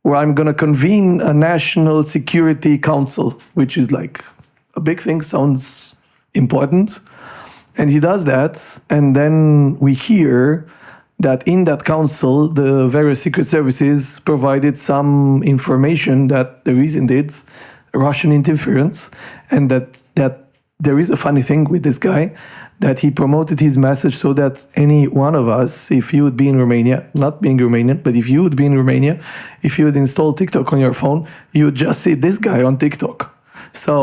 "Well, I'm going to convene a National Security Council," which is like a big thing, sounds important. And he does that. And then we hear that in that council, the various secret services provided some information that there is indeed Russian interference, and that there is a funny thing with this guy, that he promoted his message so that any one of us, if you would be in Romania, not being Romanian, but if you would be in Romania, if you would install TikTok on your phone, you would just see this guy on TikTok. So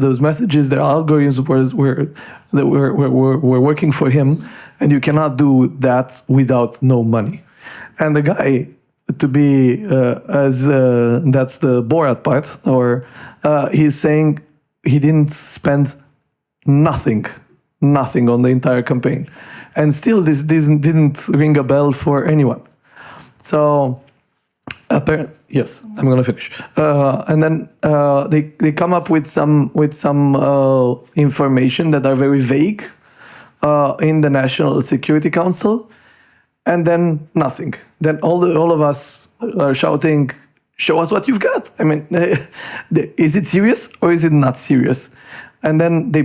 those messages, their algorithms were working for him, and you cannot do that without no money. And the guy, to be that's the Borat part, or he's saying he didn't spend nothing on the entire campaign, and still this didn't ring a bell for anyone. So yes, I'm gonna finish. And then they come up with some information that are very vague in the National Security Council, and then nothing. Then all of us are shouting, "Show us what you've got!" I mean, is it serious or is it not serious? And then the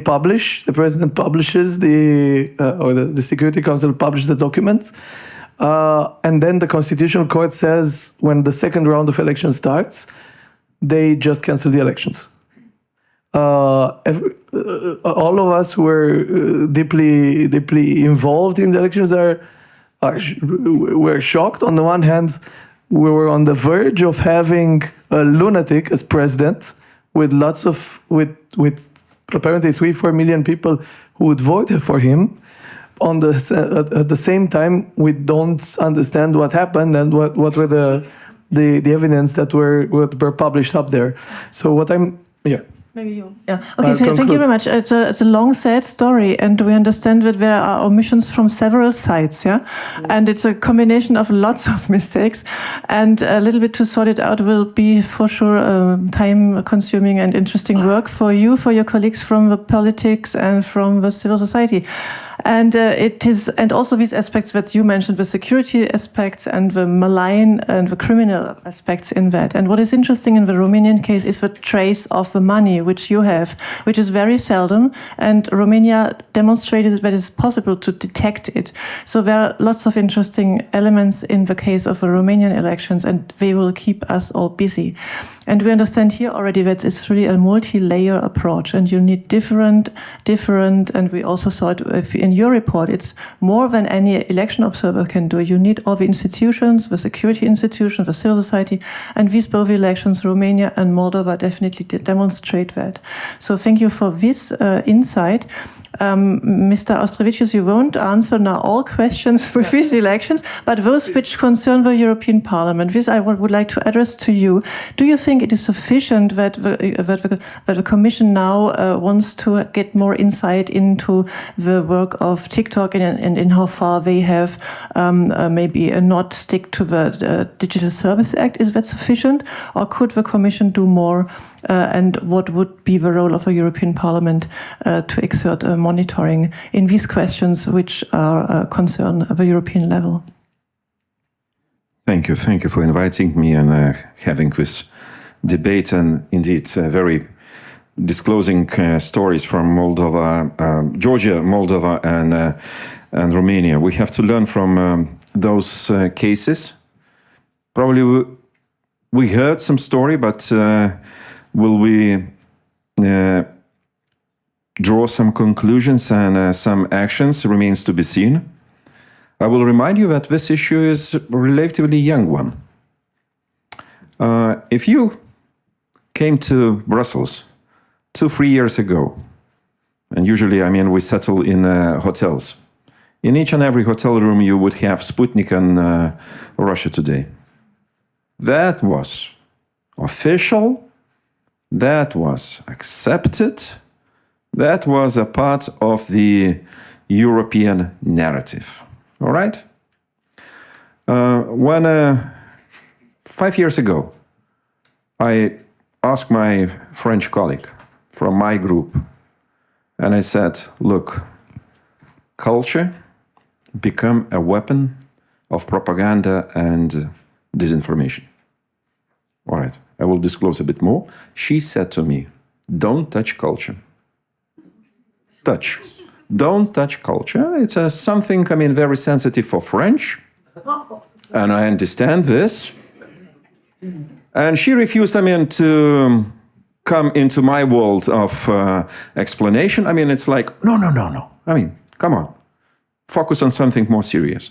president publishes or the Security Council publishes the documents. And then the Constitutional Court says when the second round of elections starts, they just cancel the elections. All of us who were deeply involved in the elections were shocked. On the one hand, we were on the verge of having a lunatic as president with apparently 3-4 million people who would vote for him. at the same time, we don't understand what happened and what were the evidence that were published up there. So what I'm Maybe you. Yeah. Okay. Thank you very much. It's a long, sad story, and we understand that there are omissions from several sides. Yeah, and it's a combination of lots of mistakes, and a little bit to sort it out will be for sure time-consuming and interesting work for you, for your colleagues from the politics and from the civil society. And it is, and also these aspects that you mentioned, the security aspects and the malign and the criminal aspects in that. And what is interesting in the Romanian case is the trace of the money which you have, which is very seldom, and Romania demonstrated that it's possible to detect it. So there are lots of interesting elements in the case of the Romanian elections, and they will keep us all busy. And we understand here already that it's really a multi-layer approach, and you need different, and we also saw it in your report, it's more than any election observer can do. You need all the institutions, the security institutions, the civil society, and these both elections, Romania and Moldova, definitely did demonstrate that. So thank you for this insight. Mr. Austrevicius, you won't answer now all questions with these elections, but those which concern the European Parliament, this I would like to address to you. Do you think it is sufficient that the Commission now wants to get more insight into the work of TikTok and in how far they have maybe not stick to the Digital Service Act? Is that sufficient? Or could the Commission do more? And what would be the role of the European Parliament to exert monitoring in these questions which are concern the European level? Thank you for inviting me and having this debate, and indeed very disclosing stories from Moldova, Georgia, Moldova, and Romania. We have to learn from those cases. Probably we heard some story, but will we draw some conclusions and some actions remains to be seen. I will remind you that this issue is a relatively young one. If you came to Brussels 2-3 years ago, and usually, I mean, we settle in hotels. In each and every hotel room, you would have Sputnik and Russia Today. That was official. That was accepted. That was a part of the European narrative. All right? When 5 years ago, I asked my French colleague from my group, and I said, look, culture become a weapon of propaganda and disinformation. All right, I will disclose a bit more. She said to me, don't touch culture. Don't touch culture. It's something, I mean, very sensitive for French. And I understand this. And she refused, I mean, to come into my world of explanation. I mean, it's like, no. I mean, come on. Focus on something more serious.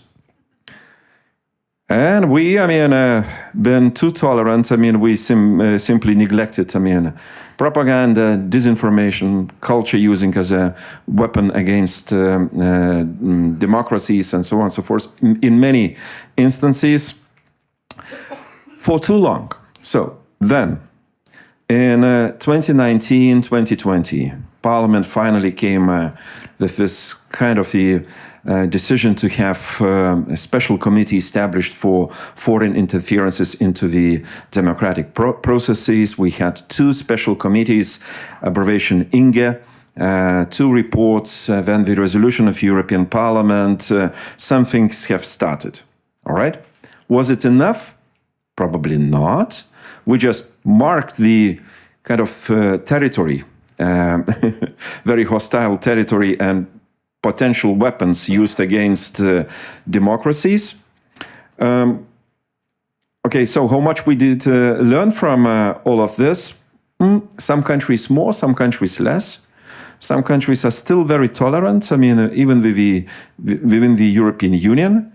And we, I mean, been too tolerant. I mean, we simply neglected, I mean, propaganda, disinformation, culture using as a weapon against democracies and so on and so forth in many instances for too long. So then, in 2019, 2020, Parliament finally came with this kind of the decision to have a special committee established for foreign interferences into the democratic processes. We had 2 special committees, abbreviation INGE, 2 reports, then the resolution of European Parliament. Some things have started. All right? Was it enough? Probably not. We just marked the kind of territory, very hostile territory, and potential weapons used against democracies. Okay, so how much we did learn from all of this? Some countries more, some countries less. Some countries are still very tolerant. I mean, even within the European Union,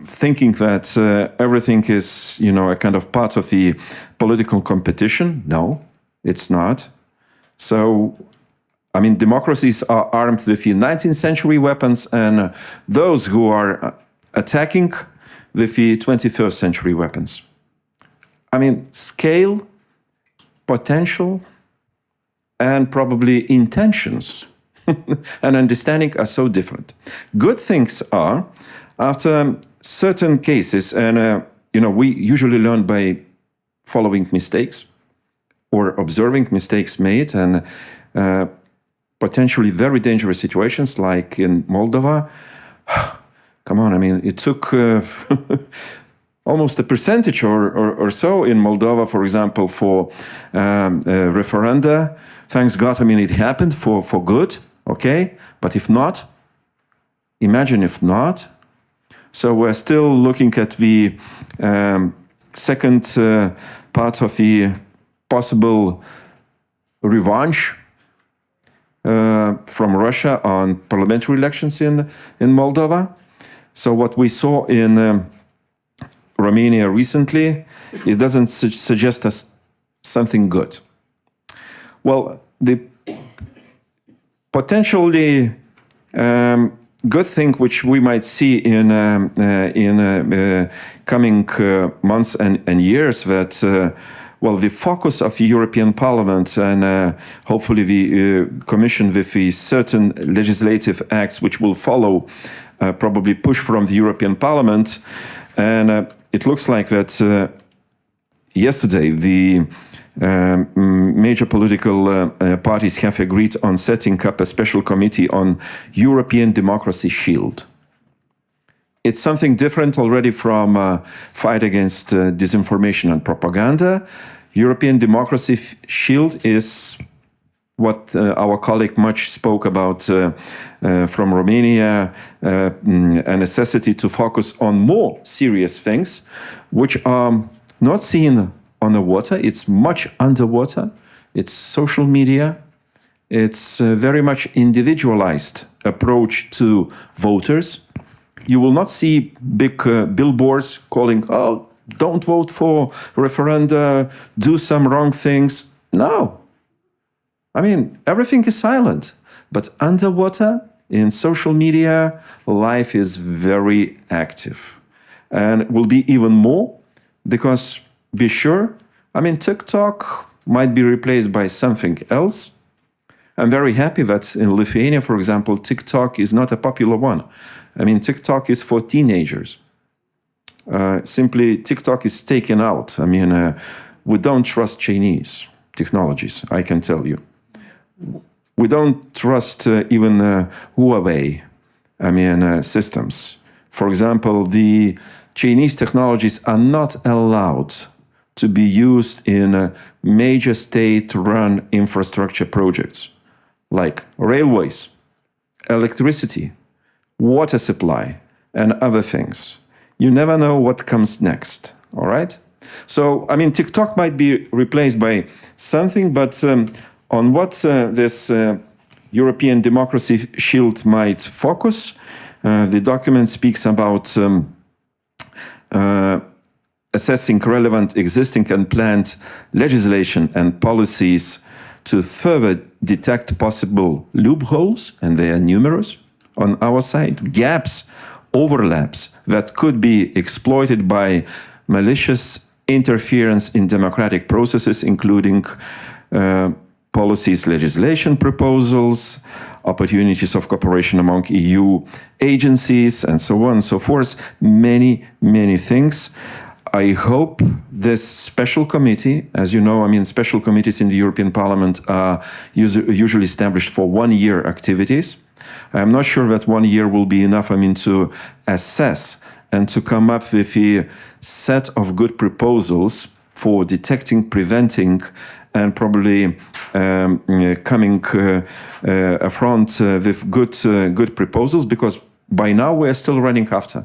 thinking that everything is, you know, a kind of part of the political competition. No, it's not. So I mean, democracies are armed with the 19th century weapons, and those who are attacking with the 21st century weapons. I mean, scale, potential, and probably intentions and understanding are so different. Good things are, after certain cases, and we usually learn by following mistakes or observing mistakes made, and potentially very dangerous situations like in Moldova. Come on, I mean, it took almost a percentage or so in Moldova, for example, for referenda. Thanks God, I mean, it happened for good, okay? But if not, imagine if not. So we're still looking at the second part of the possible revanche from Russia on parliamentary elections in Moldova. So what we saw in Romania recently, it doesn't suggest us something good. Well, the potentially good thing which we might see in coming months and years, that well, the focus of the European Parliament and hopefully the Commission with the certain legislative acts which will follow, probably push from the European Parliament. And it looks like that yesterday the major political parties have agreed on setting up a special committee on European Democracy Shield. It's something different already from fight against disinformation and propaganda. European Democracy Shield is what our colleague much spoke about from Romania, a necessity to focus on more serious things, which are not seen on the water. It's much underwater. It's social media. It's a very much individualized approach to voters. You will not see big billboards calling, oh, don't vote for referenda, do some wrong things. No. I mean, everything is silent. But underwater, in social media, life is very active. And will be even more, because be sure, I mean, TikTok might be replaced by something else. I'm very happy that in Lithuania, for example, TikTok is not a popular one. I mean, TikTok is for teenagers. Simply, TikTok is taken out. I mean, we don't trust Chinese technologies, I can tell you. We don't trust even Huawei, I mean, systems. For example, the Chinese technologies are not allowed to be used in major state-run infrastructure projects like railways, electricity, water supply, and other things. You never know what comes next, all right? So, I mean, TikTok might be replaced by something, but on what this European Democracy Shield might focus, the document speaks about assessing relevant existing and planned legislation and policies to further detect possible loopholes, and they are numerous on our side, gaps, overlaps that could be exploited by malicious interference in democratic processes, including policies, legislation proposals, opportunities of cooperation among EU agencies, and so on and so forth. Many, many things. I hope this special committee, as you know, I mean, special committees in the European Parliament are usually established for 1 year activities. I'm not sure that 1 year will be enough, I mean, to assess and to come up with a set of good proposals for detecting, preventing, and probably coming front with good proposals, because by now we're still running after.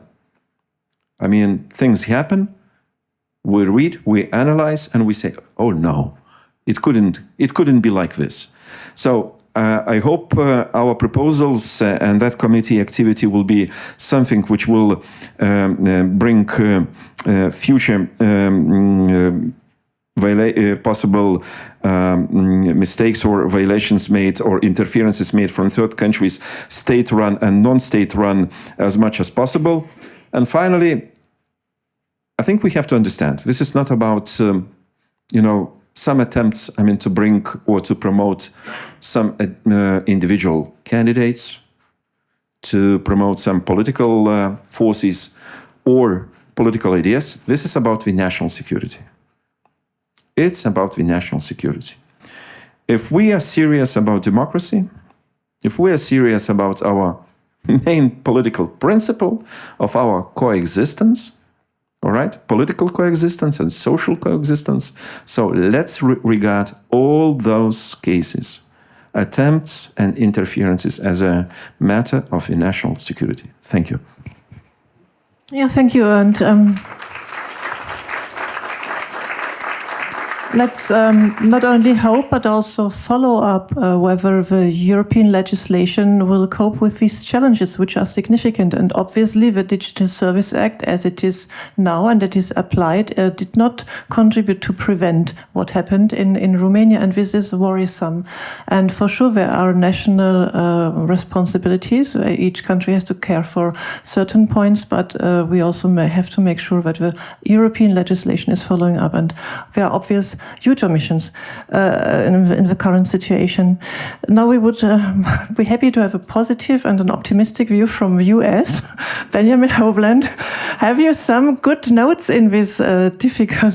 I mean, things happen, we read, we analyze, and we say, oh no, it couldn't be like this. So I hope our proposals and that committee activity will be something which will bring future possible mistakes or violations made or interferences made from third countries, state-run and non-state-run, as much as possible. And finally, I think we have to understand this is not about, some attempts, to bring or to promote some individual candidates, to promote some political forces or political ideas. This is about the national security. It's about the national security. If we are serious about democracy, if we are serious about our main political principle of our coexistence, all right, political coexistence and social coexistence, so let's regard all those cases, attempts and interferences, as a matter of national security. Thank you. Yeah, thank you. And let's not only hope, but also follow up whether the European legislation will cope with these challenges, which are significant. And obviously, the Digital Service Act, as it is now and it is applied, did not contribute to prevent what happened in Romania. And this is worrisome. And for sure, there are national responsibilities. Each country has to care for certain points, but we also have to make sure that the European legislation is following up. And there are obvious huge omissions in the current situation. Now we would be happy to have a positive and an optimistic view from the US. Benjamin Hovland, have you some good notes in this difficult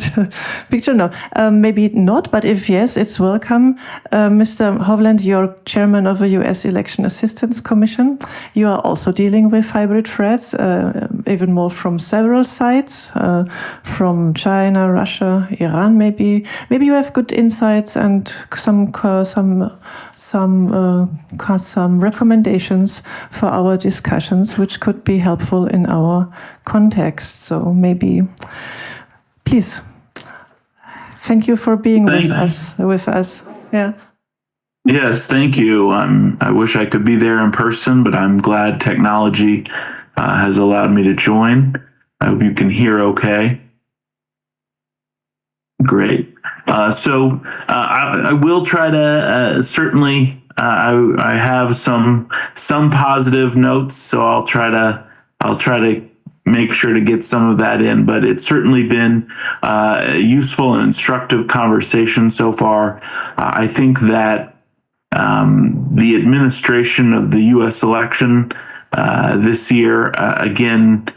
picture? No, maybe not, but if yes, it's welcome. Mr. Hovland, you're chairman of the US Election Assistance Commission. You are also dealing with hybrid threats, even more from several sides, from China, Russia, Iran, maybe. Maybe you have good insights and some recommendations for our discussions, which could be helpful in our context. So maybe, please. Thank you for being with us. Yeah. Yes, thank you. I wish I could be there in person, but I'm glad technology has allowed me to join. I hope you can hear okay. Great. So I will try to certainly. I have some positive notes, so I'll try to make sure to get some of that in. But it's certainly been a useful and instructive conversation so far. I think that the administration of the U.S. election this year, again,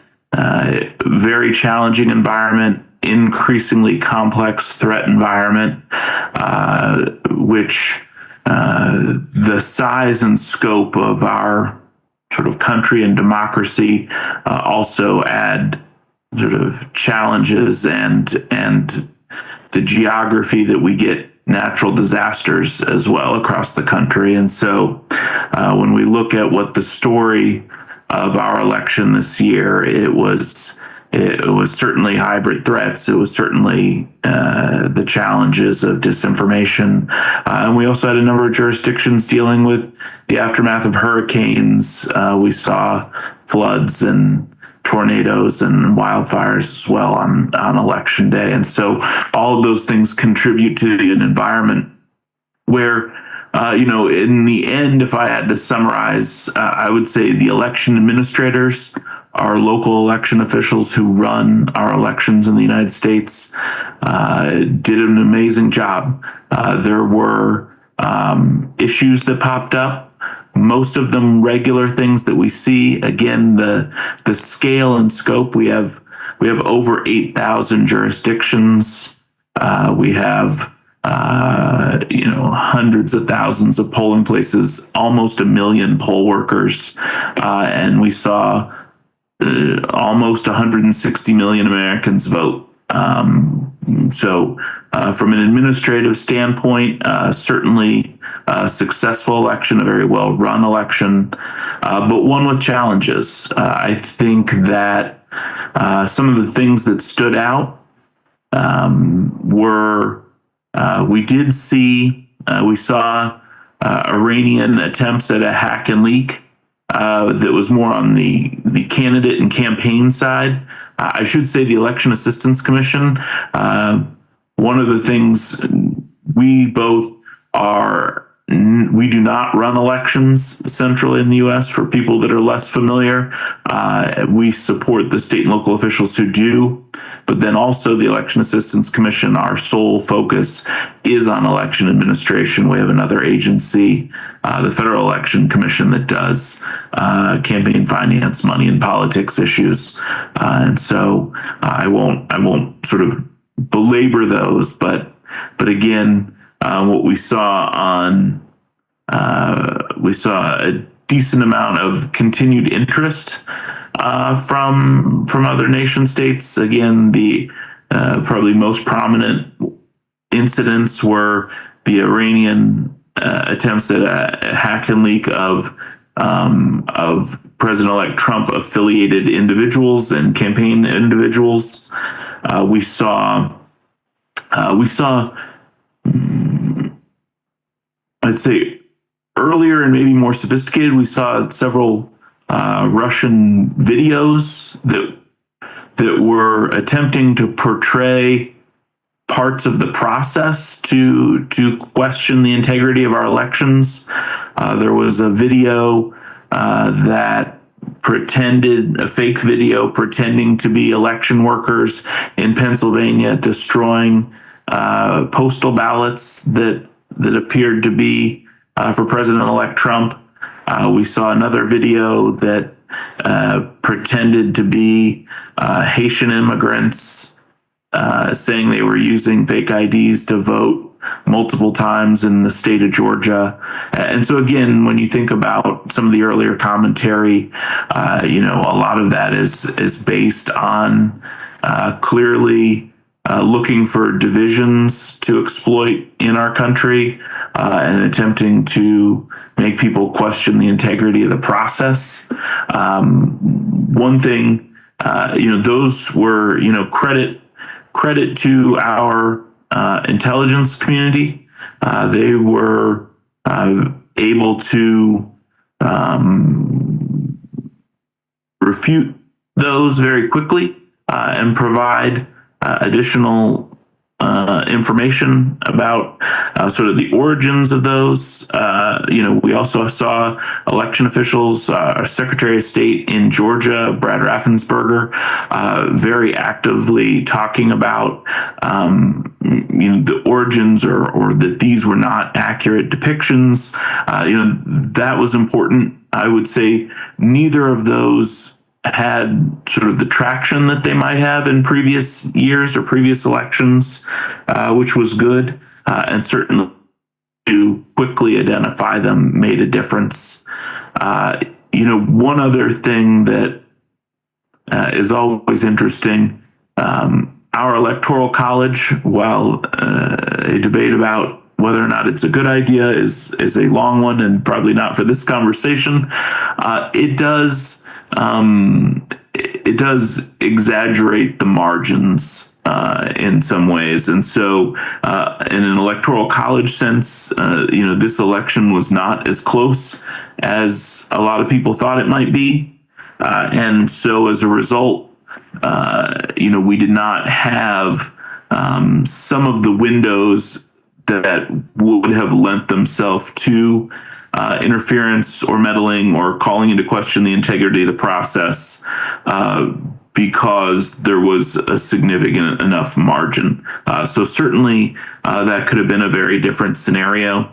very challenging environment. Increasingly complex threat environment, which the size and scope of our sort of country and democracy also add sort of challenges, and the geography that we get natural disasters as well across the country. And so when we look at what the story of our election this year, it was certainly hybrid threats. It was certainly the challenges of disinformation. And we also had a number of jurisdictions dealing with the aftermath of hurricanes. We saw floods and tornadoes and wildfires as well on election day. And so all of those things contribute to an environment where, in the end, if I had to summarize, I would say the election administrators, our local election officials who run our elections in the United States, did an amazing job. There were issues that popped up, most of them regular things that we see. Again, the scale and scope, we have over 8,000 jurisdictions. We have hundreds of thousands of polling places, almost 1 million poll workers, and we saw almost 160 million Americans vote. So from an administrative standpoint, certainly a successful election, a very well-run election, but one with challenges. I think that some of the things that stood out were we saw Iranian attempts at a hack and leak that was more on the candidate and campaign side. I should say the Election Assistance Commission one of the things we both are, we do not run elections centrally in the U.S. For people that are less familiar, we support the state and local officials who do, but then also the Election Assistance Commission, our sole focus is on election administration. We have another agency, the Federal Election Commission, that does campaign finance, money and politics issues. And so I won't sort of belabor those, but again, what we saw a decent amount of continued interest from other nation states. Again, the probably most prominent incidents were the Iranian attempts at a hack and leak of President-elect Trump affiliated individuals and campaign individuals. We saw, I'd say, earlier and maybe more sophisticated, we saw several Russian videos that were attempting to portray parts of the process to question the integrity of our elections. There was a video that pretended, a fake video pretending to be election workers in Pennsylvania destroying postal ballots that appeared to be for President-elect Trump. We saw another video that pretended to be Haitian immigrants saying they were using fake IDs to vote multiple times in the state of Georgia. And so again, when you think about some of the earlier commentary, a lot of that is based on clearly looking for divisions to exploit in our country and attempting to make people question the integrity of the process. One thing, those were, credit to our intelligence community. They were able to refute those very quickly and provide additional information about sort of the origins of those. We also saw election officials, our Secretary of State in Georgia, Brad Raffensperger, very actively talking about the origins or that these were not accurate depictions. That was important. I would say neither of those had sort of the traction that they might have in previous years or previous elections, which was good, and certainly to quickly identify them made a difference. One other thing that is always interesting, our electoral college, while a debate about whether or not it's a good idea is a long one and probably not for this conversation, it does exaggerate the margins in some ways. And so in an electoral college sense, this election was not as close as a lot of people thought it might be. And so as a result, we did not have some of the windows that would have lent themselves to interference or meddling or calling into question the integrity of the process because there was a significant enough margin. So certainly that could have been a very different scenario.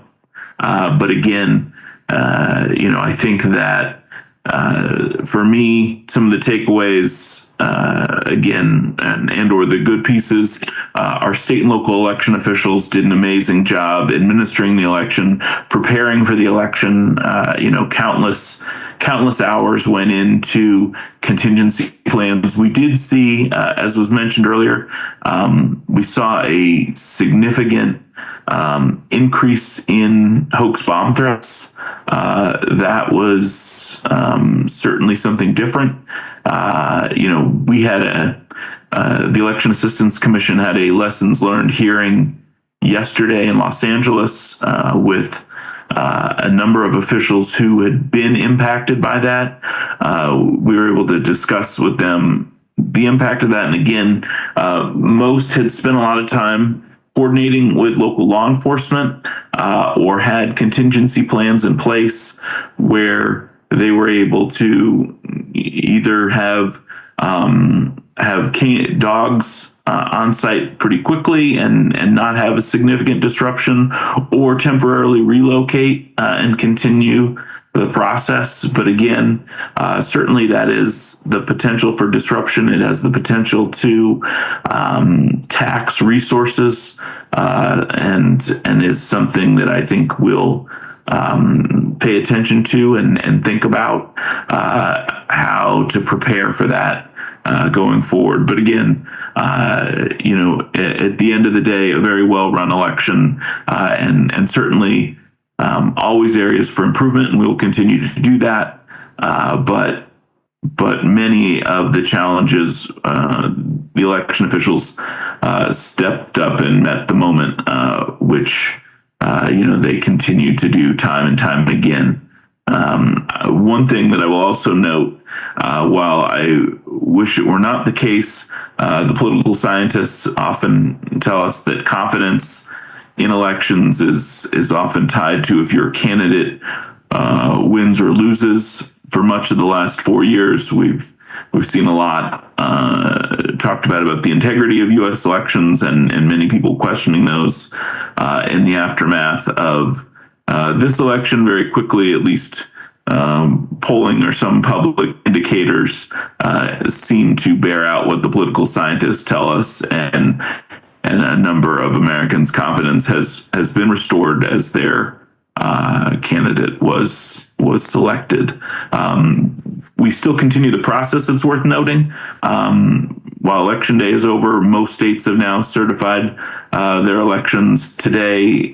But again, I think that for me, some of the takeaways, again, and or the good pieces, our state and local election officials did an amazing job administering the election, preparing for the election. Countless hours went into contingency plans. We did see, as was mentioned earlier, we saw a significant increase in hoax bomb threats. That was certainly something different. We had the Election Assistance Commission had a lessons learned hearing yesterday in Los Angeles with a number of officials who had been impacted by that. We were able to discuss with them the impact of that. And again, most had spent a lot of time coordinating with local law enforcement or had contingency plans in place where they were able to either have dogs on site pretty quickly and not have a significant disruption, or temporarily relocate and continue the process. But again, certainly that is the potential for disruption. It has the potential to tax resources and is something that I think we'll pay attention to and think about how to prepare for that going forward. But again, at the end of the day, a very well-run election, and certainly always areas for improvement, and we will continue to do that. But many of the challenges, the election officials stepped up and met the moment, which they continue to do time and time again. One thing that I will also note, while I wish it were not the case, the political scientists often tell us that confidence in elections is often tied to if your candidate wins or loses. For much of the last 4 years, we've seen a lot talked about the integrity of U.S. elections, and many people questioning those in the aftermath of this election. Very quickly, at least polling or some public indicators seem to bear out what the political scientists tell us, and a number of Americans' confidence has been restored as their candidate was selected. We still continue the process. It's worth noting. While Election Day is over, most states have now certified their elections. Today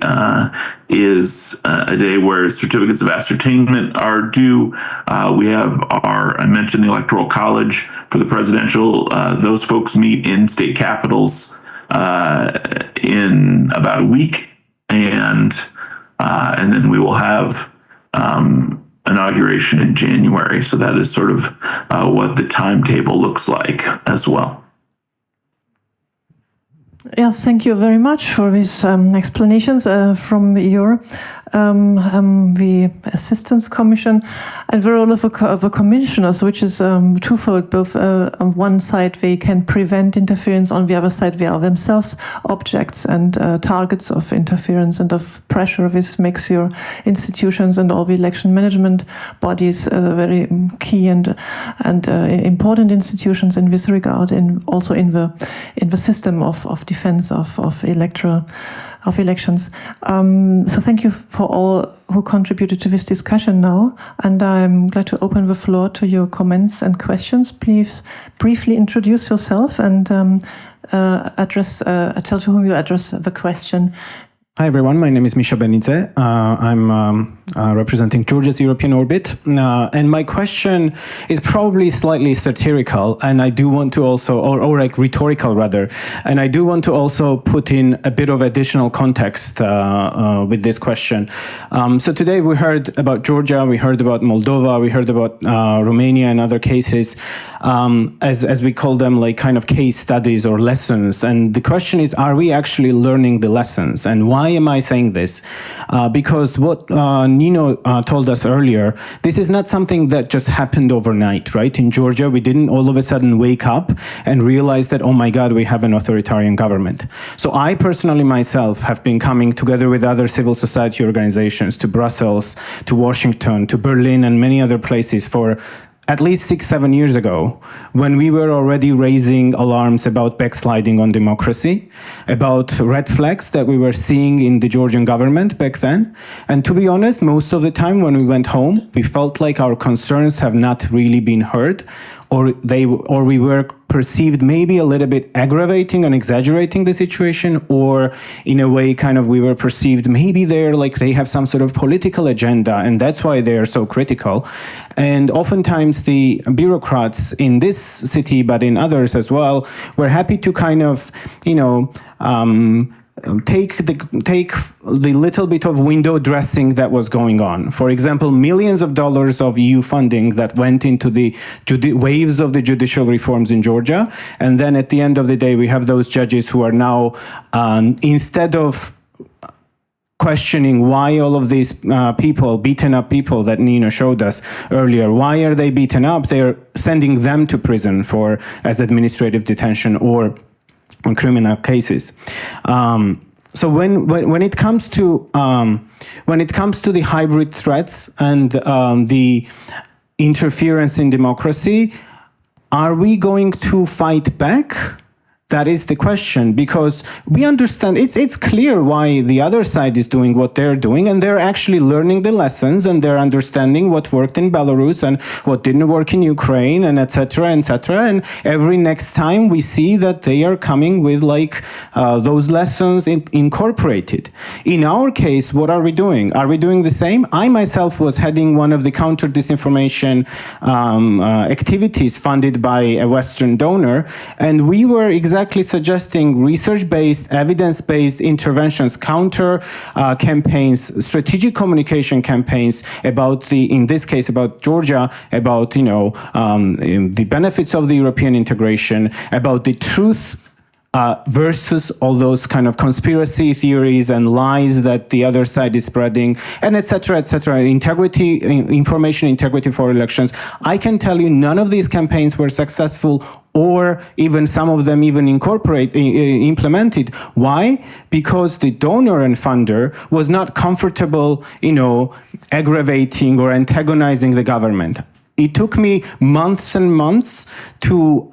is a day where certificates of ascertainment are due. We have I mentioned the Electoral College for the presidential. Those folks meet in state capitals in about a week, and then we will have inauguration in January. So that is sort of what the timetable looks like as well. Yeah, thank you very much for these explanations from the Assistance Commission and the role of the commissioners, which is twofold. Both on one side, they can prevent interference. On the other side, they are themselves objects and targets of interference and of pressure. This makes your institutions and all the election management bodies very key and important institutions in this regard, and also in the system of defense of elections. So thank you for all who contributed to this discussion now, and I'm glad to open the floor to your comments and questions. Please briefly introduce yourself and tell to whom you address the question. Hi everyone, my name is Misha Benidze. I'm representing Georgia's European Orbit. And my question is probably slightly satirical, and I do want to also, or like rhetorical rather, and I do want to also put in a bit of additional context with this question. So today we heard about Georgia, we heard about Moldova, we heard about Romania and other cases, as we call them, like kind of case studies or lessons. And the question is, are we actually learning the lessons? And why am I saying this? Because what Nino told us earlier, this is not something that just happened overnight, right? In Georgia, we didn't all of a sudden wake up and realize that, oh my God, we have an authoritarian government. So I personally myself have been coming together with other civil society organizations to Brussels, to Washington, to Berlin, and many other places for at least 6-7 years ago, when we were already raising alarms about backsliding on democracy, about red flags that we were seeing in the Georgian government back then. And to be honest, most of the time when we went home, we felt like our concerns have not really been heard, or we were perceived maybe a little bit aggravating and exaggerating the situation, or in a way kind of we were perceived maybe they have some sort of political agenda and that's why they are so critical. And oftentimes the bureaucrats in this city, but in others as well, were happy to kind of, take the little bit of window dressing that was going on. For example, millions of dollars of EU funding that went into the waves of the judicial reforms in Georgia. And then at the end of the day, we have those judges who are now, instead of questioning why all of these beaten up people that Nina showed us earlier, why are they beaten up? They're sending them to prison as administrative detention or on criminal cases. So when it comes to the hybrid threats and the interference in democracy, are we going to fight back? That is the question, because we understand it's clear why the other side is doing what they're doing, and they're actually learning the lessons, and they're understanding what worked in Belarus and what didn't work in Ukraine, and etc. etc. And every next time we see that they are coming with those lessons incorporated. In our case, what are we doing? Are we doing the same? I myself was heading one of the counter disinformation activities funded by a Western donor, and we were exactly suggesting research-based, evidence-based interventions, counter campaigns, strategic communication campaigns about in this case, about Georgia, about the benefits of the European integration, about the truth versus all those kind of conspiracy theories and lies that the other side is spreading, and etc. Integrity, information integrity for elections. I can tell you none of these campaigns were successful, or even some of them even implemented. Why? Because the donor and funder was not comfortable, aggravating or antagonizing the government. It took me months and months to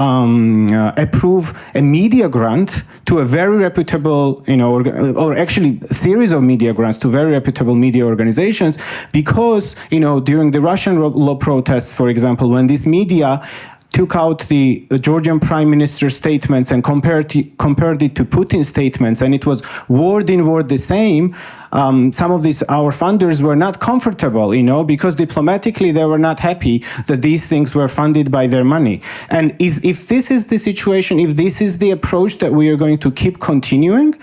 approve a media grant to a very reputable, or actually a series of media grants to very reputable media organizations, because, during the Russian law protests, for example, when this media took out the Georgian prime minister's statements and compared it to Putin's statements, and it was word in word the same. Some of our funders were not comfortable, because diplomatically they were not happy that these things were funded by their money. And if this is the situation, if this is the approach that we are going to keep continuing,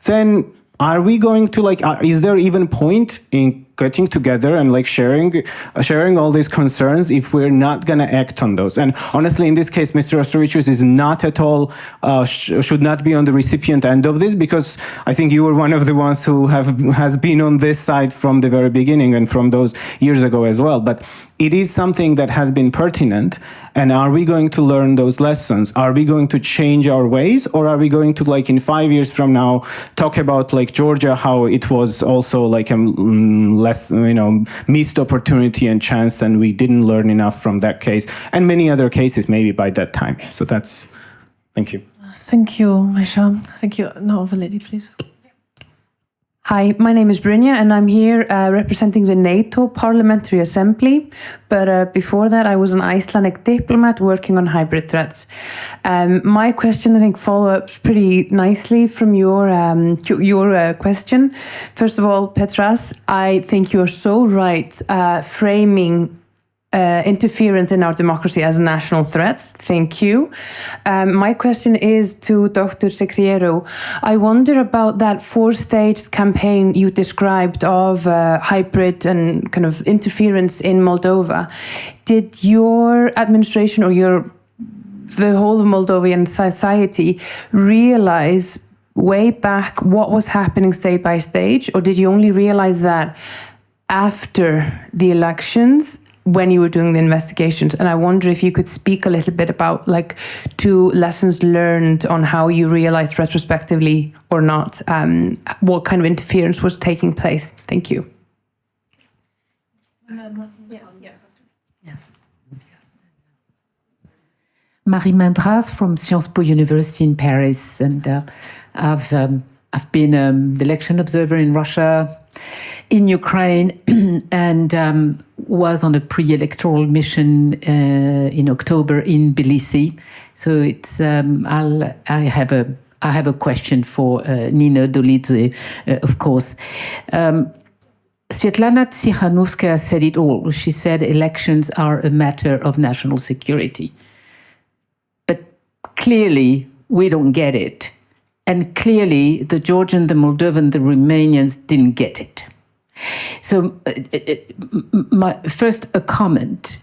then are we going to is there even point in getting together and sharing all these concerns if we're not going to act on those? And honestly, in this case, Mr. Ostrovicius is not at all, should not be on the recipient end of this, because I think you were one of the ones who has been on this side from the very beginning and from those years ago as well. But it is something that has been pertinent. And are we going to learn those lessons? Are we going to change our ways? Or are we going to, in 5 years from now, talk about Georgia, how it was also a less, missed opportunity and chance, and we didn't learn enough from that case, and many other cases maybe by that time. So thank you. Thank you, Misha. Thank you. No, the lady, please. Hi, my name is Brynja, and I'm here representing the NATO Parliamentary Assembly. But before that, I was an Icelandic diplomat working on hybrid threats. My question, I think, follows pretty nicely from your question. First of all, Petras, I think you're so right framing interference in our democracy as national threats. Thank you. My question is to Dr. Sekriero. I wonder about that four-stage campaign you described of hybrid and kind of interference in Moldova. Did your administration or the whole of Moldovan society realize way back what was happening state by stage, or did you only realize that after the elections when you were doing the investigations? And I wonder if you could speak a little bit about two lessons learned on how you realized retrospectively or not what kind of interference was taking place. Thank you. Yes. Marie Mandras from Sciences Po University in Paris, and I've been the election observer in Russia, in Ukraine, and was on a pre-electoral mission in October in Tbilisi. So it's I have a question for Nina Dolidze, of course. Svetlana Tsikhanouskaya said it all. She said elections are a matter of national security. But clearly, we don't get it. And clearly, the Georgian, the Moldovan, the Romanians didn't get it. So, first, a comment,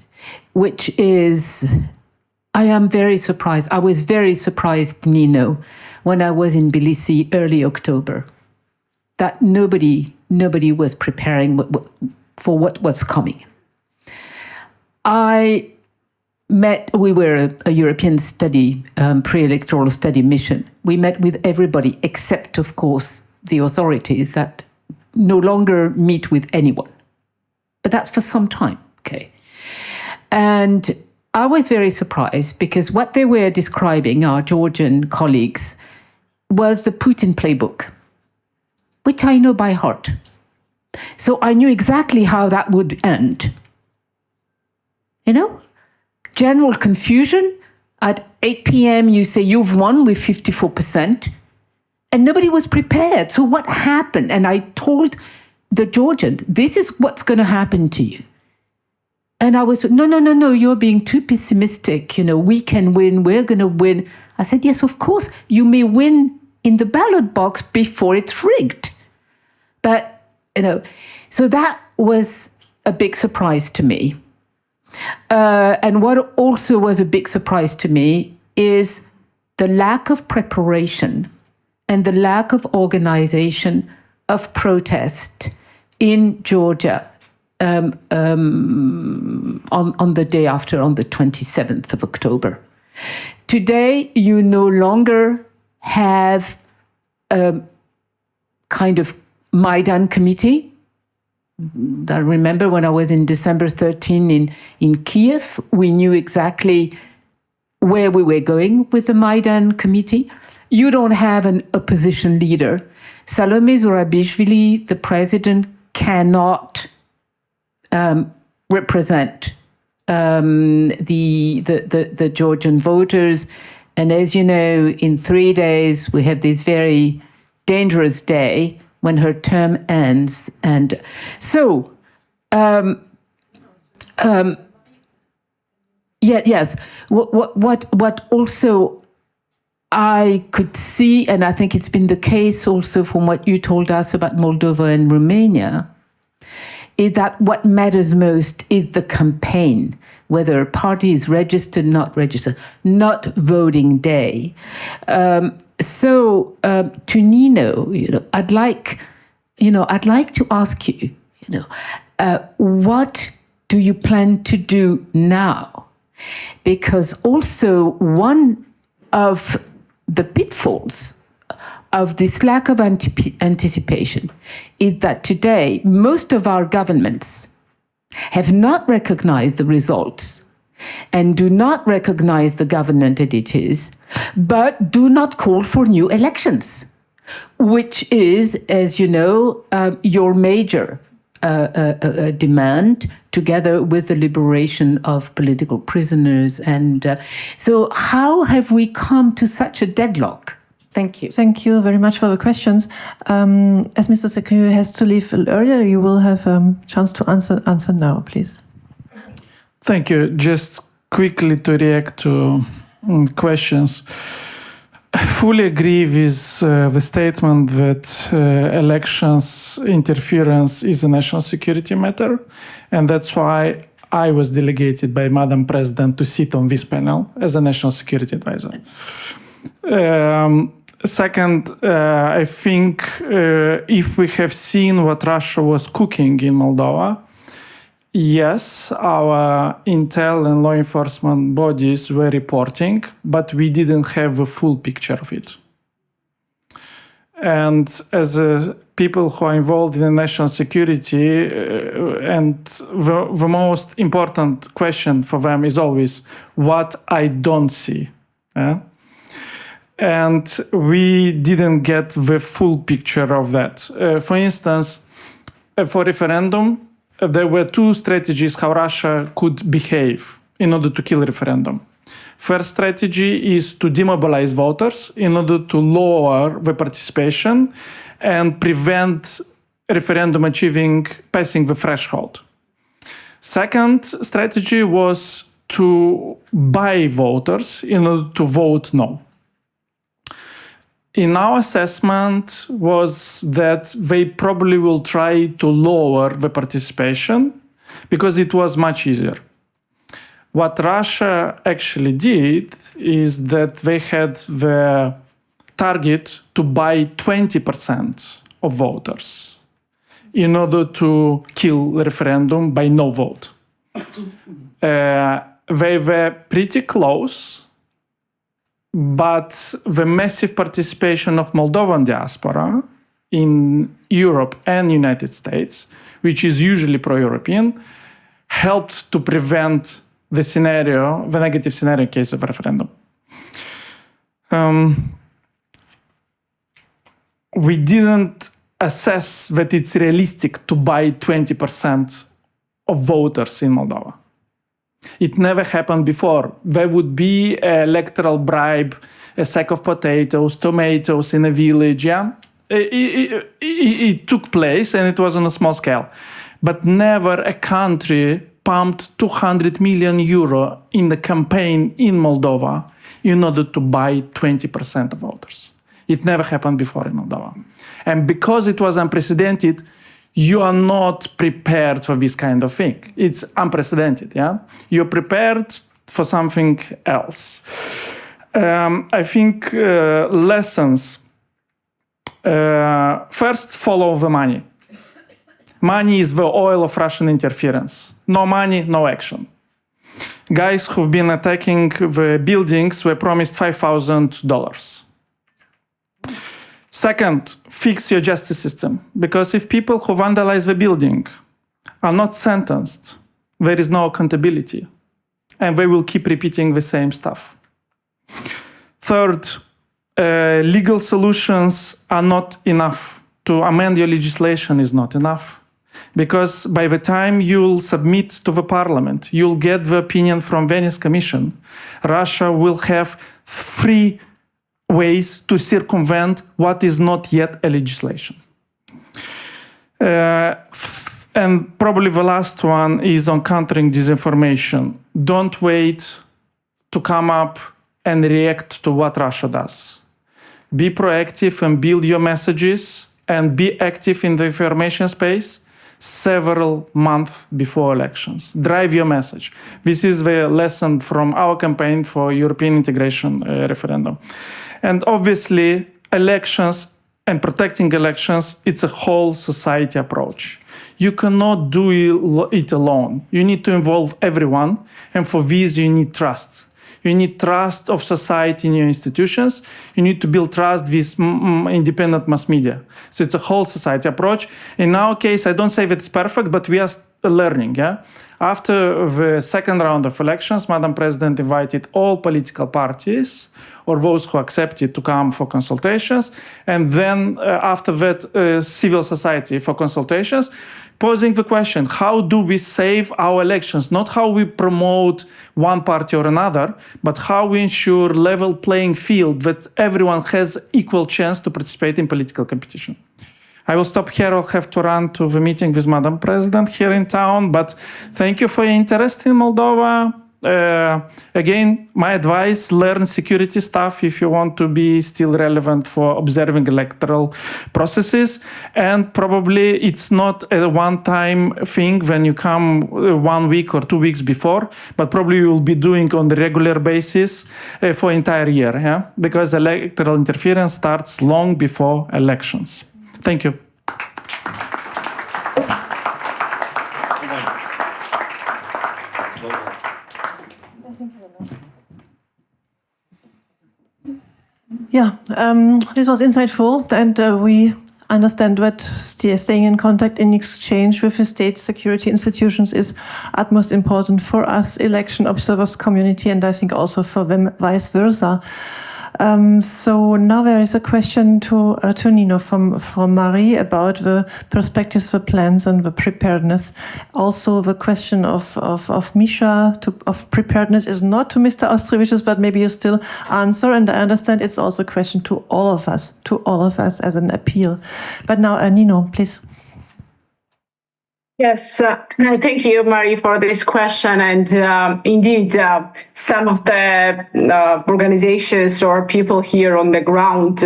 which is, I am very surprised. I was very surprised, Nino, when I was in Tbilisi early October, that nobody was preparing for what was coming. We were a European study, pre-electoral study mission. We met with everybody except, of course, the authorities that no longer meet with anyone. But that's for some time, okay? And I was very surprised because what they were describing, our Georgian colleagues, was the Putin playbook, which I know by heart. So I knew exactly how that would end. General confusion. At 8 p.m., you say you've won with 54%, and nobody was prepared. So what happened? And I told the Georgian, this is what's going to happen to you. And I was, no, you're being too pessimistic. We can win, we're going to win. I said, yes, of course, you may win in the ballot box before it's rigged. But, so that was a big surprise to me. And what also was a big surprise to me is the lack of preparation and the lack of organization of protest in Georgia on the day after, on the 27th of October. Today, you no longer have a kind of Maidan committee. I remember when I was in December 13 in Kiev, we knew exactly where we were going with the Maidan committee. You don't have an opposition leader. Salome Zurabishvili, the president, cannot represent the Georgian voters. And as you know, in 3 days, we have this very dangerous day when her term ends. And so, yes, what also I could see, and I think it's been the case also from what you told us about Moldova and Romania, is that what matters most is the campaign, whether a party is registered, not voting day. So to Nino, I'd like to ask you, what do you plan to do now? Because also one of the pitfalls of this lack of anticipation is that today most of our governments have not recognized the results and do not recognize the government that it is, but do not call for new elections, which is, as you know, your major demand, together with the liberation of political prisoners. And so how have we come to such a deadlock? Thank you. Thank you very much for the questions. As Mr. Secretary has to leave earlier, you will have a chance to answer now, please. Thank you. Just quickly to react to questions. I fully agree with the statement that elections interference is a national security matter, and that's why I was delegated by Madam President to sit on this panel as a national security advisor. Second, I think if we have seen what Russia was cooking in Moldova, yes, our intel and law enforcement bodies were reporting, but we didn't have a full picture of it. And as people who are involved in national security, and the most important question for them is always what I don't see. And we didn't get the full picture of that. For instance, for referendum, there were two strategies how Russia could behave in order to kill referendum. First strategy is to demobilize voters in order to lower the participation and prevent referendum passing the threshold. Second strategy was to buy voters in order to vote no. in our assessment was that they probably will try to lower the participation because it was much easier. What Russia actually did is that they had the target to buy 20% of voters in order to kill the referendum by no vote. They were pretty close, but the massive participation of Moldovan diaspora in Europe and United States, which is usually pro-European, helped to prevent the negative scenario in case of a referendum. We didn't assess that it's realistic to buy 20% of voters in Moldova. It never happened before. There would be an electoral bribe, a sack of potatoes, tomatoes in a village. Yeah, it took place, and it was on a small scale. But never a country pumped 200 million euro in the campaign in Moldova in order to buy 20% of voters. It never happened before in Moldova. And because it was unprecedented, you are not prepared for this kind of thing. It's unprecedented, yeah? You're prepared for something else. I think lessons. First, follow the money. Money is the oil of Russian interference. No money, no action. Guys who've been attacking the buildings were promised $5,000. Second, fix your justice system. Because if people who vandalize the building are not sentenced, there is no accountability. And they will keep repeating the same stuff. Third, legal solutions are not enough. To amend your legislation is not enough. Because by the time you'll submit to the parliament, you'll get the opinion from Venice Commission, Russia will have 3 ways to circumvent what is not yet a legislation. And probably the last one is on countering disinformation. Don't wait to come up and react to what Russia does. Be proactive and build your messages and be active in the information space several months before elections. Drive your message. This is the lesson from our campaign for European integration referendum. And obviously, elections and protecting elections, it's a whole society approach. You cannot do it alone. You need to involve everyone. And for this, you need trust. You need trust of society in your institutions. You need to build trust with independent mass media. So it's a whole society approach. In our case, I don't say that it's perfect, but we are learning. Yeah? After the second round of elections, Madam President invited all political parties or those who accepted to come for consultations. And then after that, civil society for consultations, posing the question, how do we save our elections? Not how we promote one party or another, but how we ensure level playing field that everyone has equal chance to participate in political competition. I will stop here. I'll have to run to the meeting with Madam President here in town, but thank you for your interest in Moldova. Again, my advice, learn security stuff if you want to be still relevant for observing electoral processes. And probably it's not a one-time thing when you come 1 week or 2 weeks before, but probably you will be doing on the regular basis for entire year, yeah? Because electoral interference starts long before elections. Thank you. Yeah, this was insightful, and we understand that staying in contact, in exchange with the state security institutions is utmost important for us, election observers community, and I think also for them vice versa. So now there is a question to Nino from Marie about the perspectives, the plans, and the preparedness. Also, the question of Misha of preparedness is not to Mr. Austrevicius, but maybe you still answer. And I understand it's also a question to all of us as an appeal. But now, Nino, please. Yes, thank you, Marie, for this question. And indeed, some of the organizations or people here on the ground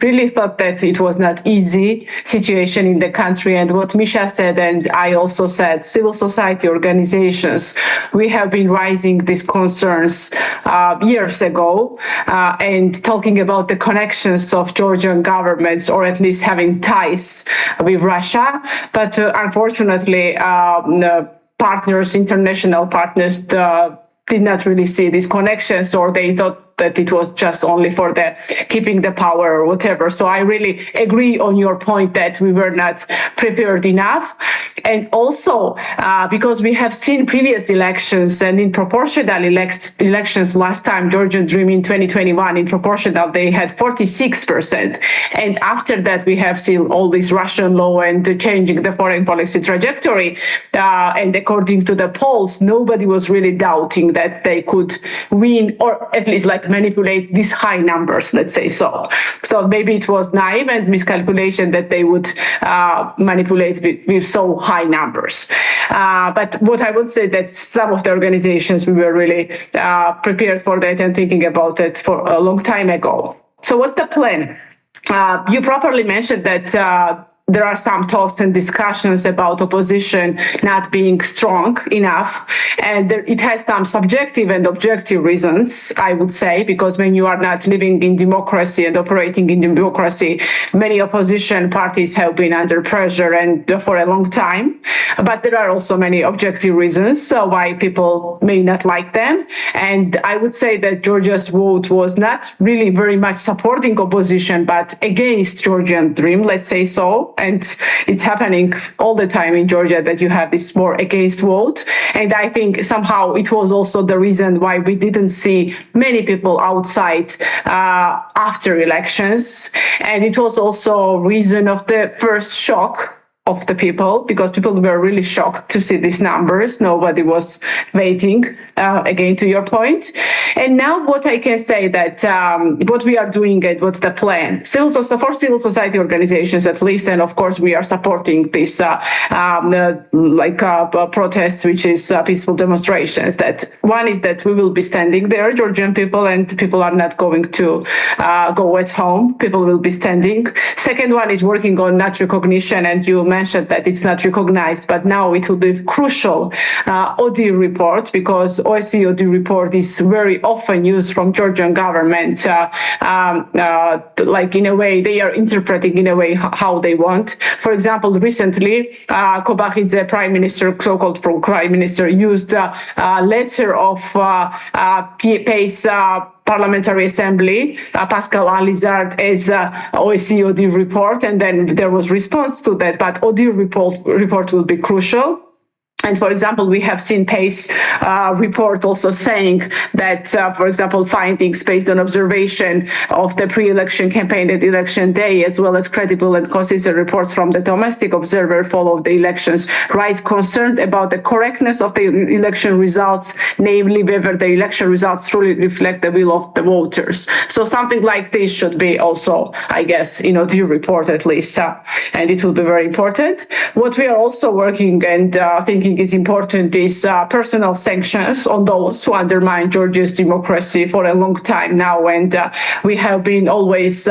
really thought that it was not easy situation in the country. And what Misha said, and I also said, civil society organizations, we have been raising these concerns years ago and talking about the connections of Georgian governments, or at least having ties with Russia. But unfortunately, the partners, international partners, did not really see these connections, or they thought that it was just only for the keeping the power or whatever. So I really agree on your point that we were not prepared enough. And also because we have seen previous elections, and in proportional elections last time, Georgian Dream in 2021, in proportional, they had 46%. And after that, we have seen all this Russian law and changing the foreign policy trajectory. And according to the polls, nobody was really doubting that they could win, or at least like manipulate these high numbers, let's say so. So maybe it was naive and miscalculation that they would manipulate with so high numbers. But what I would say that some of the organizations, we were really prepared for that and thinking about it for a long time ago. So what's the plan? You properly mentioned that there are some talks and discussions about opposition not being strong enough. And it has some subjective and objective reasons, I would say, because when you are not living in democracy and operating in democracy, many opposition parties have been under pressure and for a long time. But there are also many objective reasons why people may not like them. And I would say that Georgia's vote was not really very much supporting opposition, but against Georgian Dream, let's say so. And it's happening all the time in Georgia that you have this more against vote. And I think somehow it was also the reason why we didn't see many people outside after elections. And it was also a reason of the first shock of the people, because people were really shocked to see these numbers. Nobody was waiting, again, to your point. And now what I can say that what we are doing and what's the plan? For civil society organizations, at least, and of course we are supporting this protests, which is peaceful demonstrations. That one is that we will be standing there, Georgian people, and people are not going to go at home. People will be standing. Second one is working on not recognition, and you mentioned that it's not recognized, but now it will be crucial OD report, because OSCE OD report is very often used from Georgian government, like in a way they are interpreting in a way how they want. For example, recently, Kobakhidze prime minister, so-called prime minister, used a letter of PACE Parliamentary Assembly, Pascal Alizard, as OSCE OD report, and then there was response to that. But OD report will be crucial. And for example, we have seen PACE report also saying that, for example, findings based on observation of the pre-election campaign and election day, as well as credible and consistent reports from the domestic observer following the elections, raise concern about the correctness of the election results, namely whether the election results truly reflect the will of the voters. So something like this should be also, I guess, due report at least, and it will be very important. What we are also working and thinking is important is personal sanctions on those who undermine Georgia's democracy for a long time now. And we have been always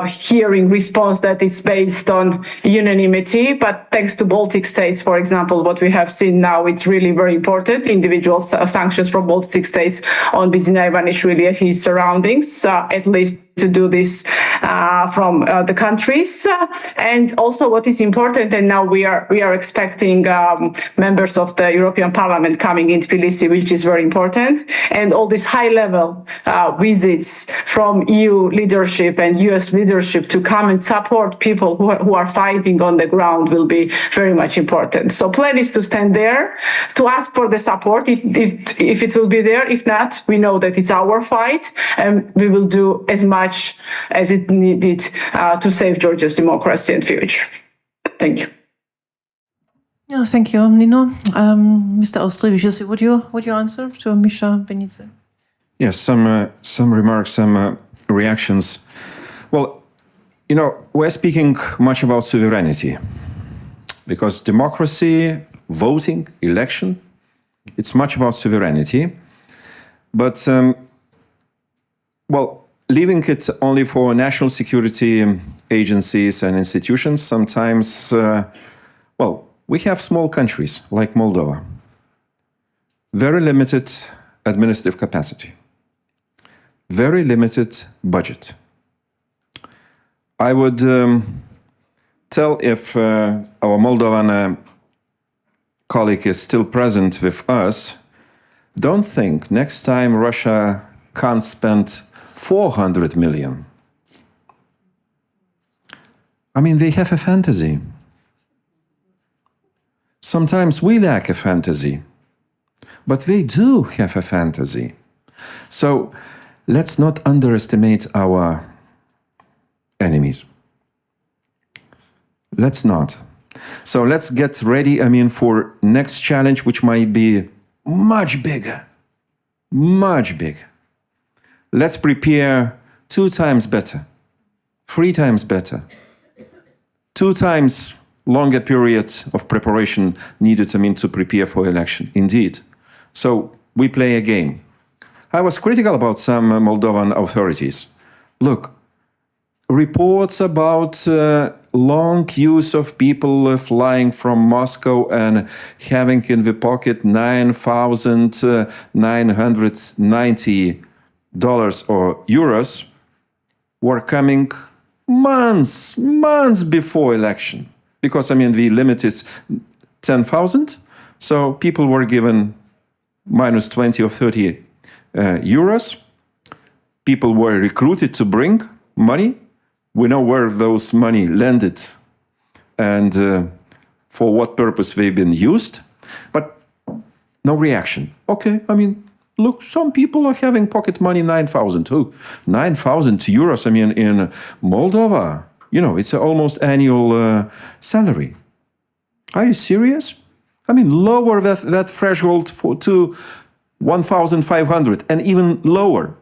hearing response that it's based on unanimity. But thanks to Baltic states, for example, what we have seen now, it's really very important. Individual sanctions from Baltic states on Bidzina Ivanishvili and his surroundings, at least to do this from the countries. And also what is important, and now we are expecting members of the European Parliament coming in Tbilisi, which is very important. And all these high-level visits from EU leadership and US leadership to come and support people who are fighting on the ground will be very much important. So plan is to stand there, to ask for the support if it will be there. If not, we know that it's our fight, and we will do as much as it needed to save Georgia's democracy and future. Thank you. Yeah, thank you, Nino. Mr. Austrevicius, would you answer to Misha Benidze? Yes, some remarks, some reactions. Well, we're speaking much about sovereignty, because democracy, voting, election, it's much about sovereignty. But, well, leaving it only for national security agencies and institutions, sometimes, well, we have small countries like Moldova, very limited administrative capacity, very limited budget. I would tell if our Moldovan colleague is still present with us, don't think next time Russia can't spend 400 million. I mean, they have a fantasy. Sometimes we lack a fantasy, but they do have a fantasy. So let's not underestimate our enemies. Let's not. So let's get ready, I mean, for next challenge, which might be much bigger, much bigger. Let's prepare 2 times better, 3 times better, 2 times longer period of preparation needed, I mean, to prepare for election, indeed. So we play a game. I was critical about some Moldovan authorities. Look, reports about long queues of people flying from Moscow and having in the pocket $9,990 or euros were coming months before election. Because, I mean, the limit is 10,000, so people were given minus 20 or 30 euros. People were recruited to bring money. We know where those money landed and for what purpose they've been used, but no reaction. Okay, I mean, look, some people are having pocket money 9,000. Oh, 9,000 euros, I mean, in Moldova, you know, it's an almost annual salary. Are you serious? I mean, lower that threshold to 1,500 and even lower.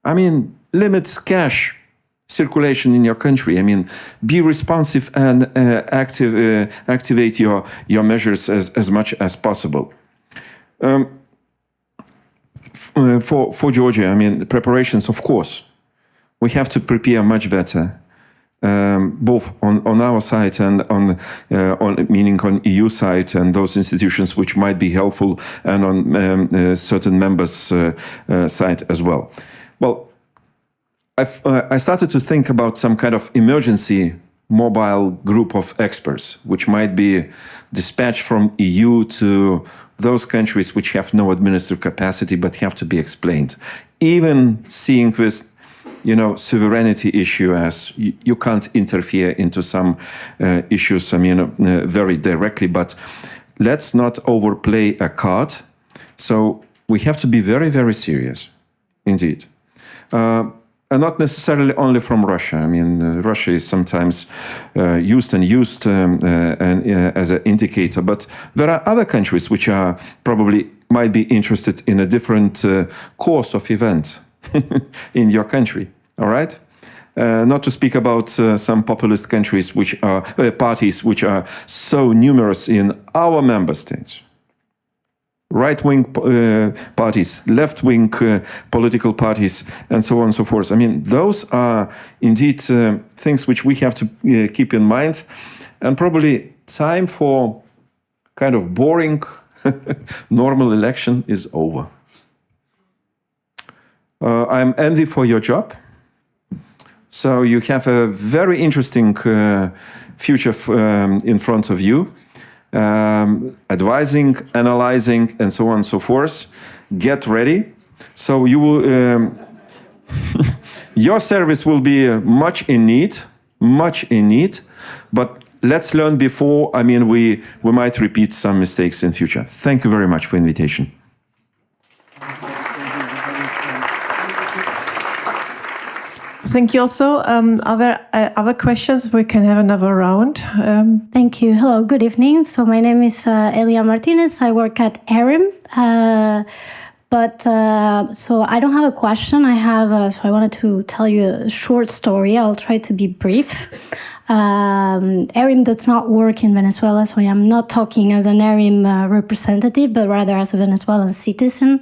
I mean, limit cash circulation in your country. I mean, be responsive and activate your measures as much as possible. For Georgia, I mean, preparations, of course, we have to prepare much better, both on our side and on EU side and those institutions which might be helpful, and on certain members' side as well. Well, I started to think about some kind of emergency mobile group of experts, which might be dispatched from EU to those countries which have no administrative capacity but have to be explained. Even seeing this, you know, sovereignty issue as you can't interfere into some issues, I mean, very directly, but let's not overplay a card. So we have to be very, very serious, indeed. And not necessarily only from Russia. I mean, Russia is sometimes used as an indicator, but there are other countries which are probably might be interested in a different course of event in your country. All right. Not to speak about some populist countries which are parties which are so numerous in our member states. Right-wing parties, left-wing political parties, and so on and so forth. I mean, those are indeed things which we have to keep in mind. And probably time for kind of boring normal election is over. I'm envy for your job. So you have a very interesting future in front of you. Advising, analyzing, and so on and so forth. Get ready. So you will, your service will be much in need, but let's learn before, I mean, we might repeat some mistakes in future. Thank you very much for the invitation. Thank you also. Are there other questions? We can have another round. Thank you. Hello, good evening. So my name is Elia Martinez. I work at ARIM. But so I don't have a question. So I wanted to tell you a short story. I'll try to be brief. ERIM does not work in Venezuela, so I am not talking as an ERIM representative, but rather as a Venezuelan citizen.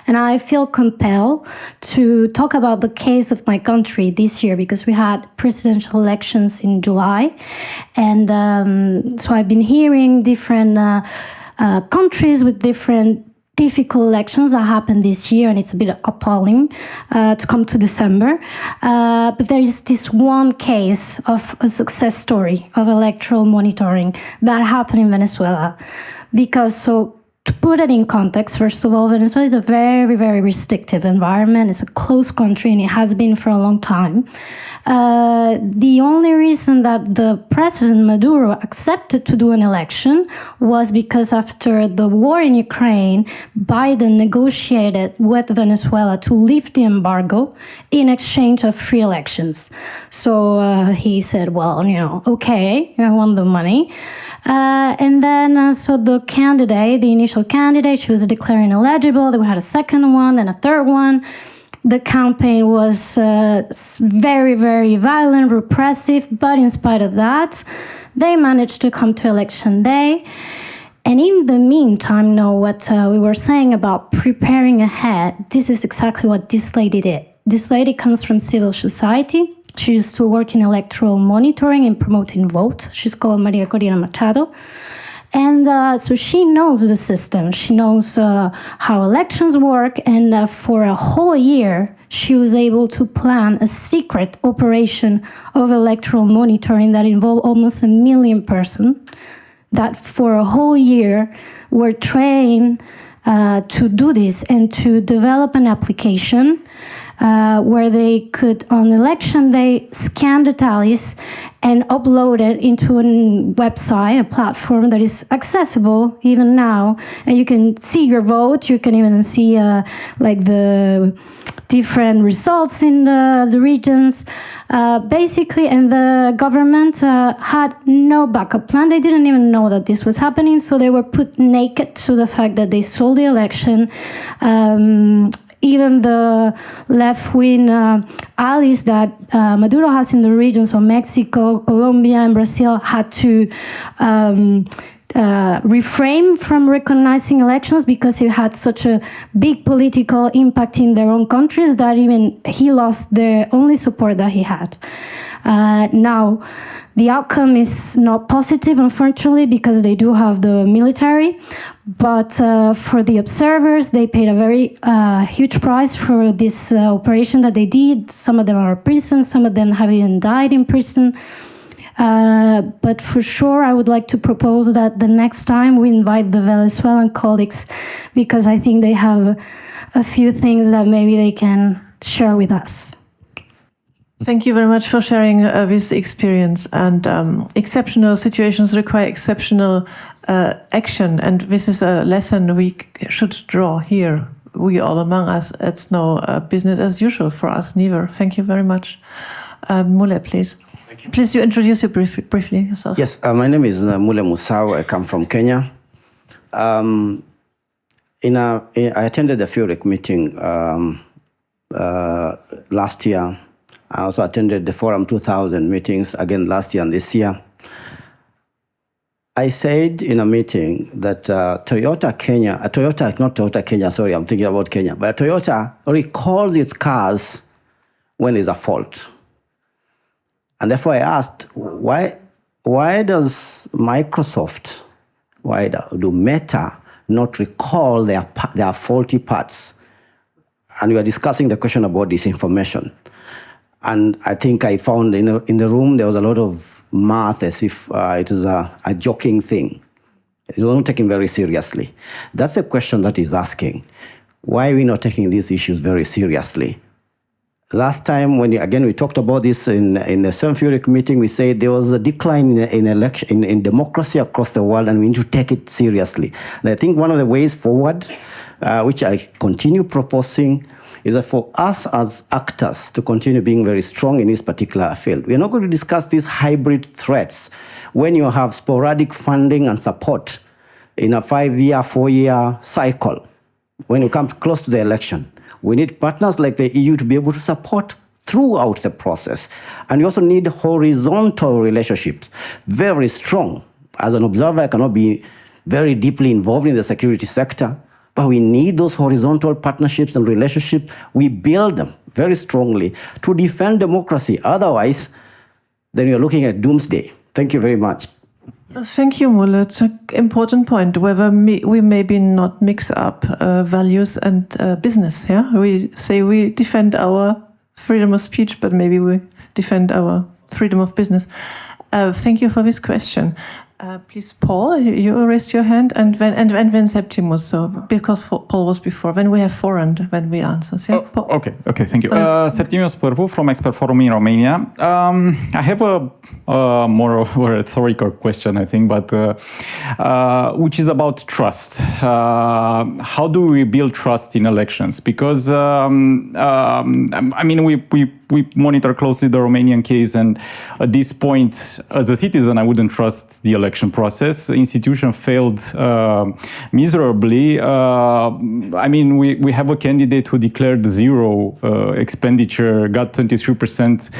And I feel compelled to talk about the case of my country this year because we had presidential elections in July. And so I've been hearing different countries with different difficult elections that happened this year, and it's a bit appalling to come to December. But there is this one case of a success story of electoral monitoring that happened in Venezuela. To put it in context, first of all, Venezuela is a very, very restrictive environment. It's a closed country, and it has been for a long time. The only reason that the President Maduro accepted to do an election was because after the war in Ukraine, Biden negotiated with Venezuela to lift the embargo in exchange of free elections. So he said, well, okay, I want the money. And then, so the initial candidate, she was declared ineligible. Then we had a second one, then a third one. The campaign was very, very violent, repressive, but in spite of that, they managed to come to election day. And in the meantime, what we were saying about preparing ahead, this is exactly what this lady did. This lady comes from civil society. She used to work in electoral monitoring and promoting vote. She's called Maria Corina Machado. And so she knows the system. She knows how elections work. And for a whole year, she was able to plan a secret operation of electoral monitoring that involved almost 1 million persons that for a whole year were trained to do this and to develop an application where they could, on election day, scan the tallies and upload it into a website, a platform that is accessible even now. And you can see your vote. You can even see the different results in the regions. Basically, and the government had no backup plan. They didn't even know that this was happening. So they were put naked to the fact that they stole the election. Even the left-wing allies that Maduro has in the region, so Mexico, Colombia, and Brazil, had to refrain from recognizing elections because it had such a big political impact in their own countries that even he lost the only support that he had. Now, the outcome is not positive, unfortunately, because they do have the military. But for the observers, they paid a very huge price for this operation that they did. Some of them are in prison, some of them have even died in prison. But for sure, I would like to propose that the next time we invite the Venezuelan colleagues, because I think they have a few things that maybe they can share with us. Thank you very much for sharing this experience. And exceptional situations require exceptional action. And this is a lesson we should draw here, we all among us. It's no business as usual for us, neither. Thank you very much. Mule, please. Please, you introduce you briefly yourself. Yes, my name is Mule Musau. I come from Kenya. I attended the FURIC meeting last year. I also attended the Forum 2000 meetings again last year and this year. I said in a meeting that Toyota, not Toyota Kenya, sorry, I'm thinking about Kenya, but Toyota recalls its cars when there's a fault. And therefore I asked, why does Microsoft, why do Meta not recall their faulty parts? And we were discussing the question about disinformation. And I think I found in the room there was a lot of math as if it was a joking thing. It was not taken very seriously. That's a question that he's asking. Why are we not taking these issues very seriously? Last time, when we talked about this in the same FURIC meeting, we said there was a decline in democracy across the world, and we need to take it seriously. And I think one of the ways forward, which I continue proposing, is that for us as actors to continue being very strong in this particular field. We're not going to discuss these hybrid threats when you have sporadic funding and support in a 5-year, 4-year cycle. when you come close to the election. We need partners like the EU to be able to support throughout the process. And you also need horizontal relationships, very strong. As an observer, I cannot be very deeply involved in the security sector, but we need those horizontal partnerships and relationships. We build them very strongly to defend democracy. Otherwise, then you're looking at doomsday. Thank you very much. Thank you, Mulle. It's an important point, whether we maybe not mix up values and business. Yeah, we say we defend our freedom of speech, but maybe we defend our freedom of business. Thank you for this question. Please, Paul, you raised your hand, and then Septimus. So because Paul was before, then we have four, and then we answer. Yeah? Okay, thank you. Septimus Pârvu from Expert Forum in Romania. I have a more of a rhetorical question, I think, but which is about trust. How do we build trust in elections? Because I mean, we monitor closely the Romanian case, and at this point, as a citizen, I wouldn't trust the election process. The institution failed miserably. I mean, we have a candidate who declared zero expenditure, got 23%,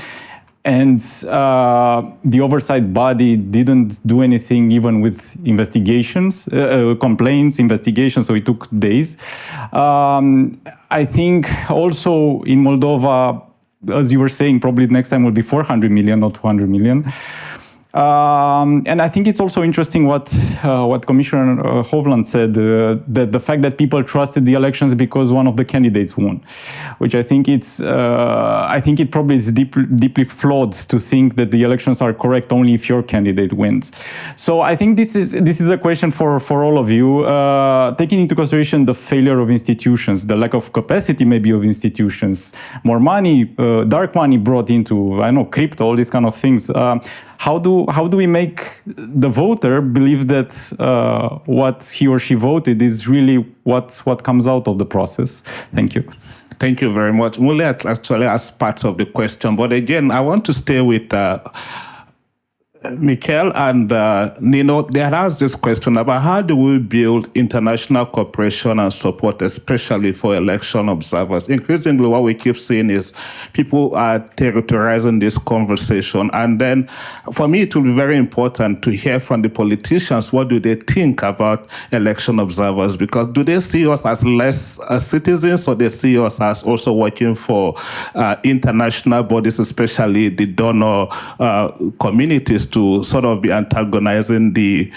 and the oversight body didn't do anything, even with investigations, complaints, investigations, so it took days. I think also in Moldova, as you were saying, probably next time will be 400 million, not 200 million. And I think it's also interesting what Commissioner Hovland said, that the fact that people trusted the elections because one of the candidates won, which I think it probably is deeply flawed to think that the elections are correct only if your candidate wins. So I think this is a question for all of you, taking into consideration the failure of institutions, the lack of capacity maybe of institutions, more money, dark money brought into, I know, crypto, all these kind of things. How do we make the voter believe that what he or she voted is really what comes out of the process? Thank you. Thank you very much. Mulle actually asked part of the question, but again, I want to stay with Michael and Nino. They had asked this question about how do we build international cooperation and support, especially for election observers. Increasingly, what we keep seeing is people are territorializing this conversation. And then for me, it will be very important to hear from the politicians, what do they think about election observers? Because do they see us as less citizens, or they see us as also working for international bodies, especially the donor communities, to sort of be antagonizing the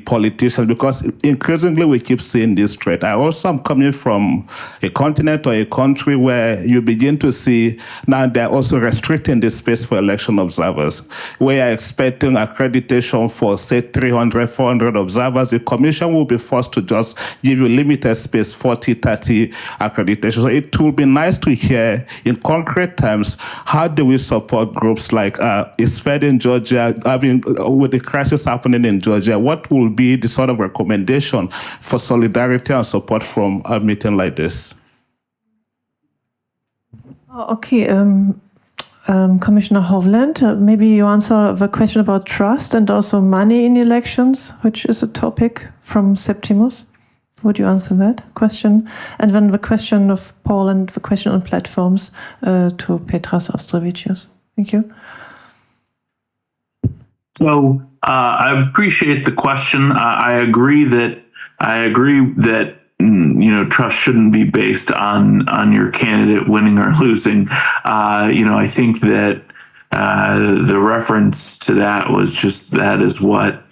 politicians? Because increasingly we keep seeing this threat. I also am coming from a continent or a country where you begin to see now they're also restricting the space for election observers. We are expecting accreditation for, say, 300, 400 observers. The commission will be forced to just give you limited space, 40, 30 accreditation. So it will be nice to hear in concrete terms, how do we support groups like ISFED in Georgia? I mean, with the crisis happening in Georgia, what will be the sort of recommendation for solidarity and support from a meeting like this? Okay, Commissioner Hovland, maybe you answer the question about trust and also money in elections, which is a topic from Septimus. Would you answer that question? And then the question of Paul and the question on platforms to Petras Ostrovicius. Thank you. So I appreciate the question. I agree that trust shouldn't be based on your candidate winning or losing. I think that the reference to that was just that is what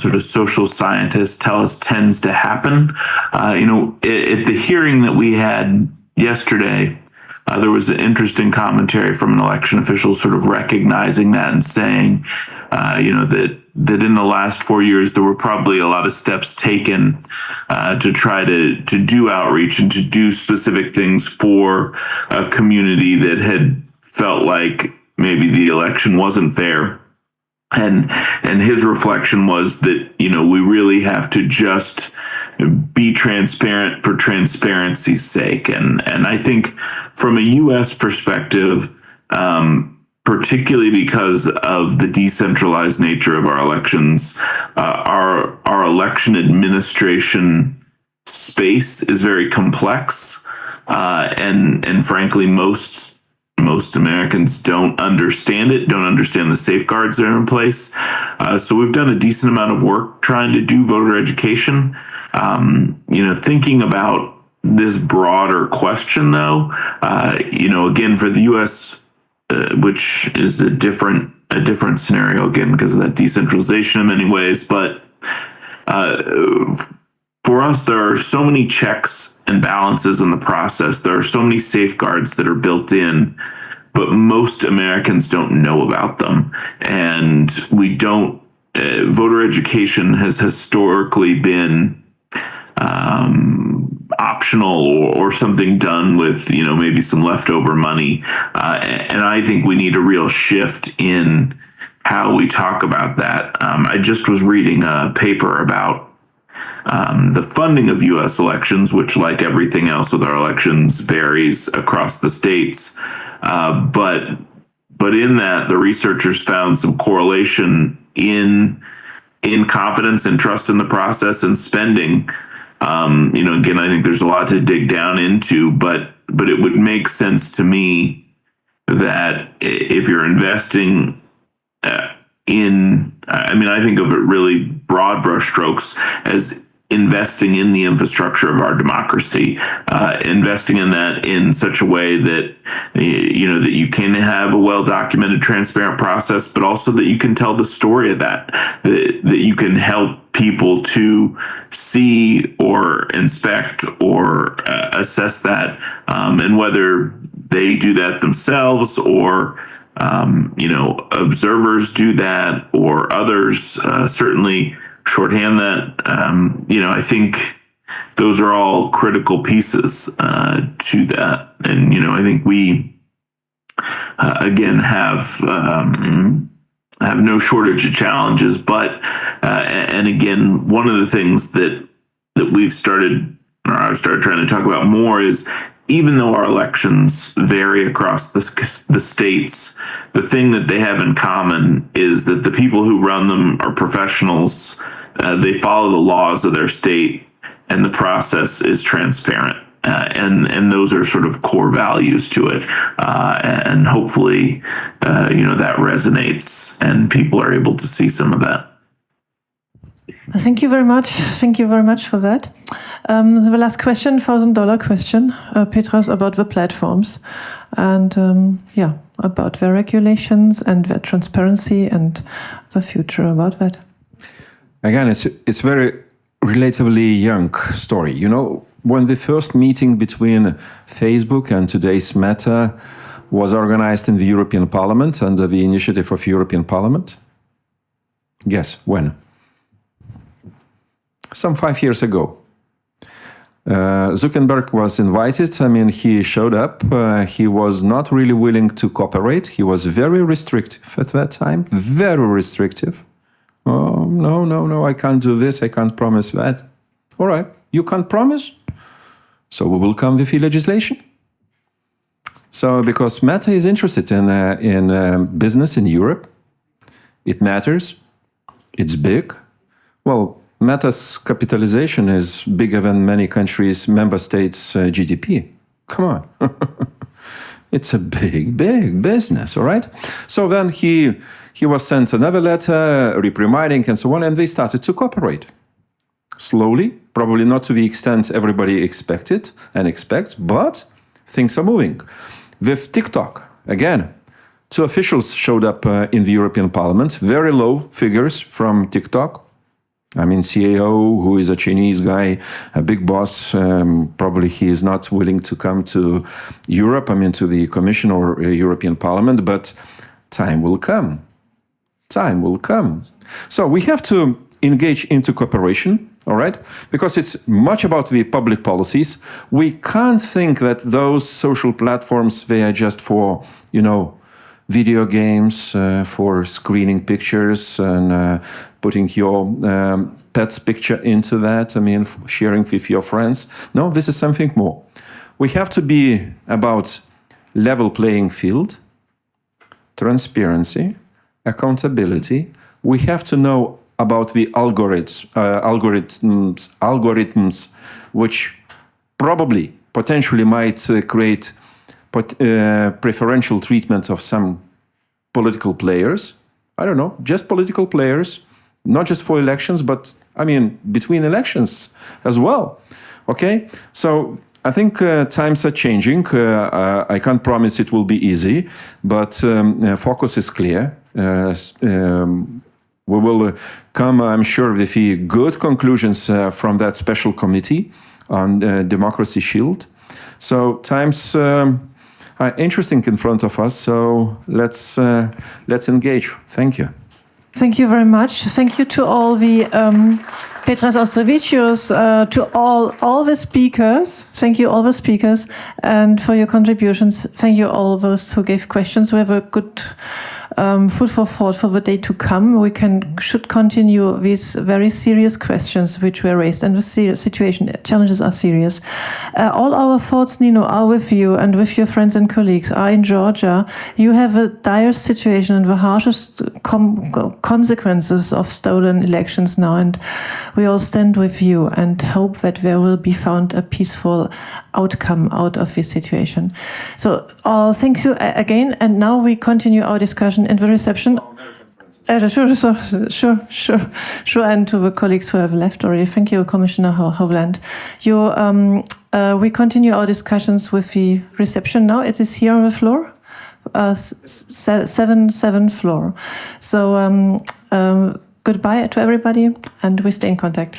sort of social scientists tell us tends to happen. At the hearing that we had yesterday, there was an interesting commentary from an election official sort of recognizing that and saying, that in the last 4 years, there were probably a lot of steps taken to try to do outreach and to do specific things for a community that had felt like maybe the election wasn't fair. And his reflection was that, we really have to just be transparent for transparency's sake. And I think from a U.S. perspective, particularly because of the decentralized nature of our elections, our election administration space is very complex, and frankly, most Americans don't understand it, don't understand the safeguards that are in place. So we've done a decent amount of work trying to do voter education. Thinking about this broader question, though, again, for the U.S., which is a different scenario, again, because of that decentralization in many ways, but for us, there are so many checks and balances in the process. There are so many safeguards that are built in, but most Americans don't know about them. And we don't, voter education has historically been optional or something done with, maybe some leftover money. And I think we need a real shift in how we talk about that. I just was reading a paper about the funding of U.S. elections, which, like everything else with our elections, varies across the states. But in that, the researchers found some correlation in confidence and trust in the process and spending. Again, I think there's a lot to dig down into, but it would make sense to me that if you're investing I think of it really broad brushstrokes as investing in the infrastructure of our democracy, investing in that in such a way that, that you can have a well-documented, transparent process, but also that you can tell the story of that you can help people to see or inspect or assess that, and whether they do that themselves or observers do that or others certainly shorthand that. I think those are all critical pieces to that. And, I think we, again, have no shortage of challenges. But, and again, one of the things that I've started trying to talk about more is, even though our elections vary across the states, the thing that they have in common is that the people who run them are professionals. They follow the laws of their state, and the process is transparent. And those are sort of core values to it. And hopefully, that resonates, and people are able to see some of that. Thank you very much. Thank you very much for that. The last question, $1,000 question, Petras, about the platforms and about their regulations and their transparency and the future about that. Again, it's very relatively young story. When the first meeting between Facebook and today's Meta was organized in the European Parliament under the initiative of European Parliament, guess when? Some 5 years ago. Zuckerberg was invited. He showed up. He was not really willing to cooperate. He was very restrictive at that time. Very restrictive. Oh, no, I can't do this. I can't promise that. All right, you can't promise? So we will come with legislation. So because Meta is interested in business in Europe, it matters. It's big. Well, Meta's capitalization is bigger than many countries' member states' GDP. Come on. It's a big business, all right? So then he was sent another letter, reprimanding and so on, and they started to cooperate. Slowly, probably not to the extent everybody expected and expects, but things are moving. With TikTok, again, 2 officials showed up in the European Parliament, very low figures from TikTok. CEO, who is a Chinese guy, a big boss, probably he is not willing to come to Europe, to the Commission or European Parliament, but time will come. Time will come. So we have to engage into cooperation, all right? Because it's much about the public policies. We can't think that those social platforms, they are just for, video games, for screening pictures and putting your pet's picture into that, sharing with your friends. No, this is something more. We have to be about level playing field, transparency, accountability. We have to know about the algorithms, which probably, potentially might create preferential treatment of some political players. I don't know, just political players, not just for elections, but I mean, between elections as well. Okay, so I think times are changing. I can't promise it will be easy, but focus is clear. We will come, I'm sure, with good conclusions from that special committee on Democracy Shield. So times are interesting in front of us. So let's engage. Thank you. Thank you very much. Thank you to all the Petras Austrevicius, to all the speakers. Thank you all the speakers and for your contributions. Thank you all those who gave questions. We have a good food for thought for the day to come. We should continue these very serious questions which were raised, and the challenges are serious. All our thoughts, Nino, are with you and with your friends and colleagues are in Georgia. You have a dire situation and the harshest consequences of stolen elections now, and we all stand with you and hope that there will be found a peaceful outcome out of this situation. So thank you again, and now we continue our discussion in the reception. Sure, and to the colleagues who have left already. Thank you, Commissioner Hovland. We continue our discussions with the reception now. It is here on the floor, 7th floor. So goodbye to everybody, and we stay in contact.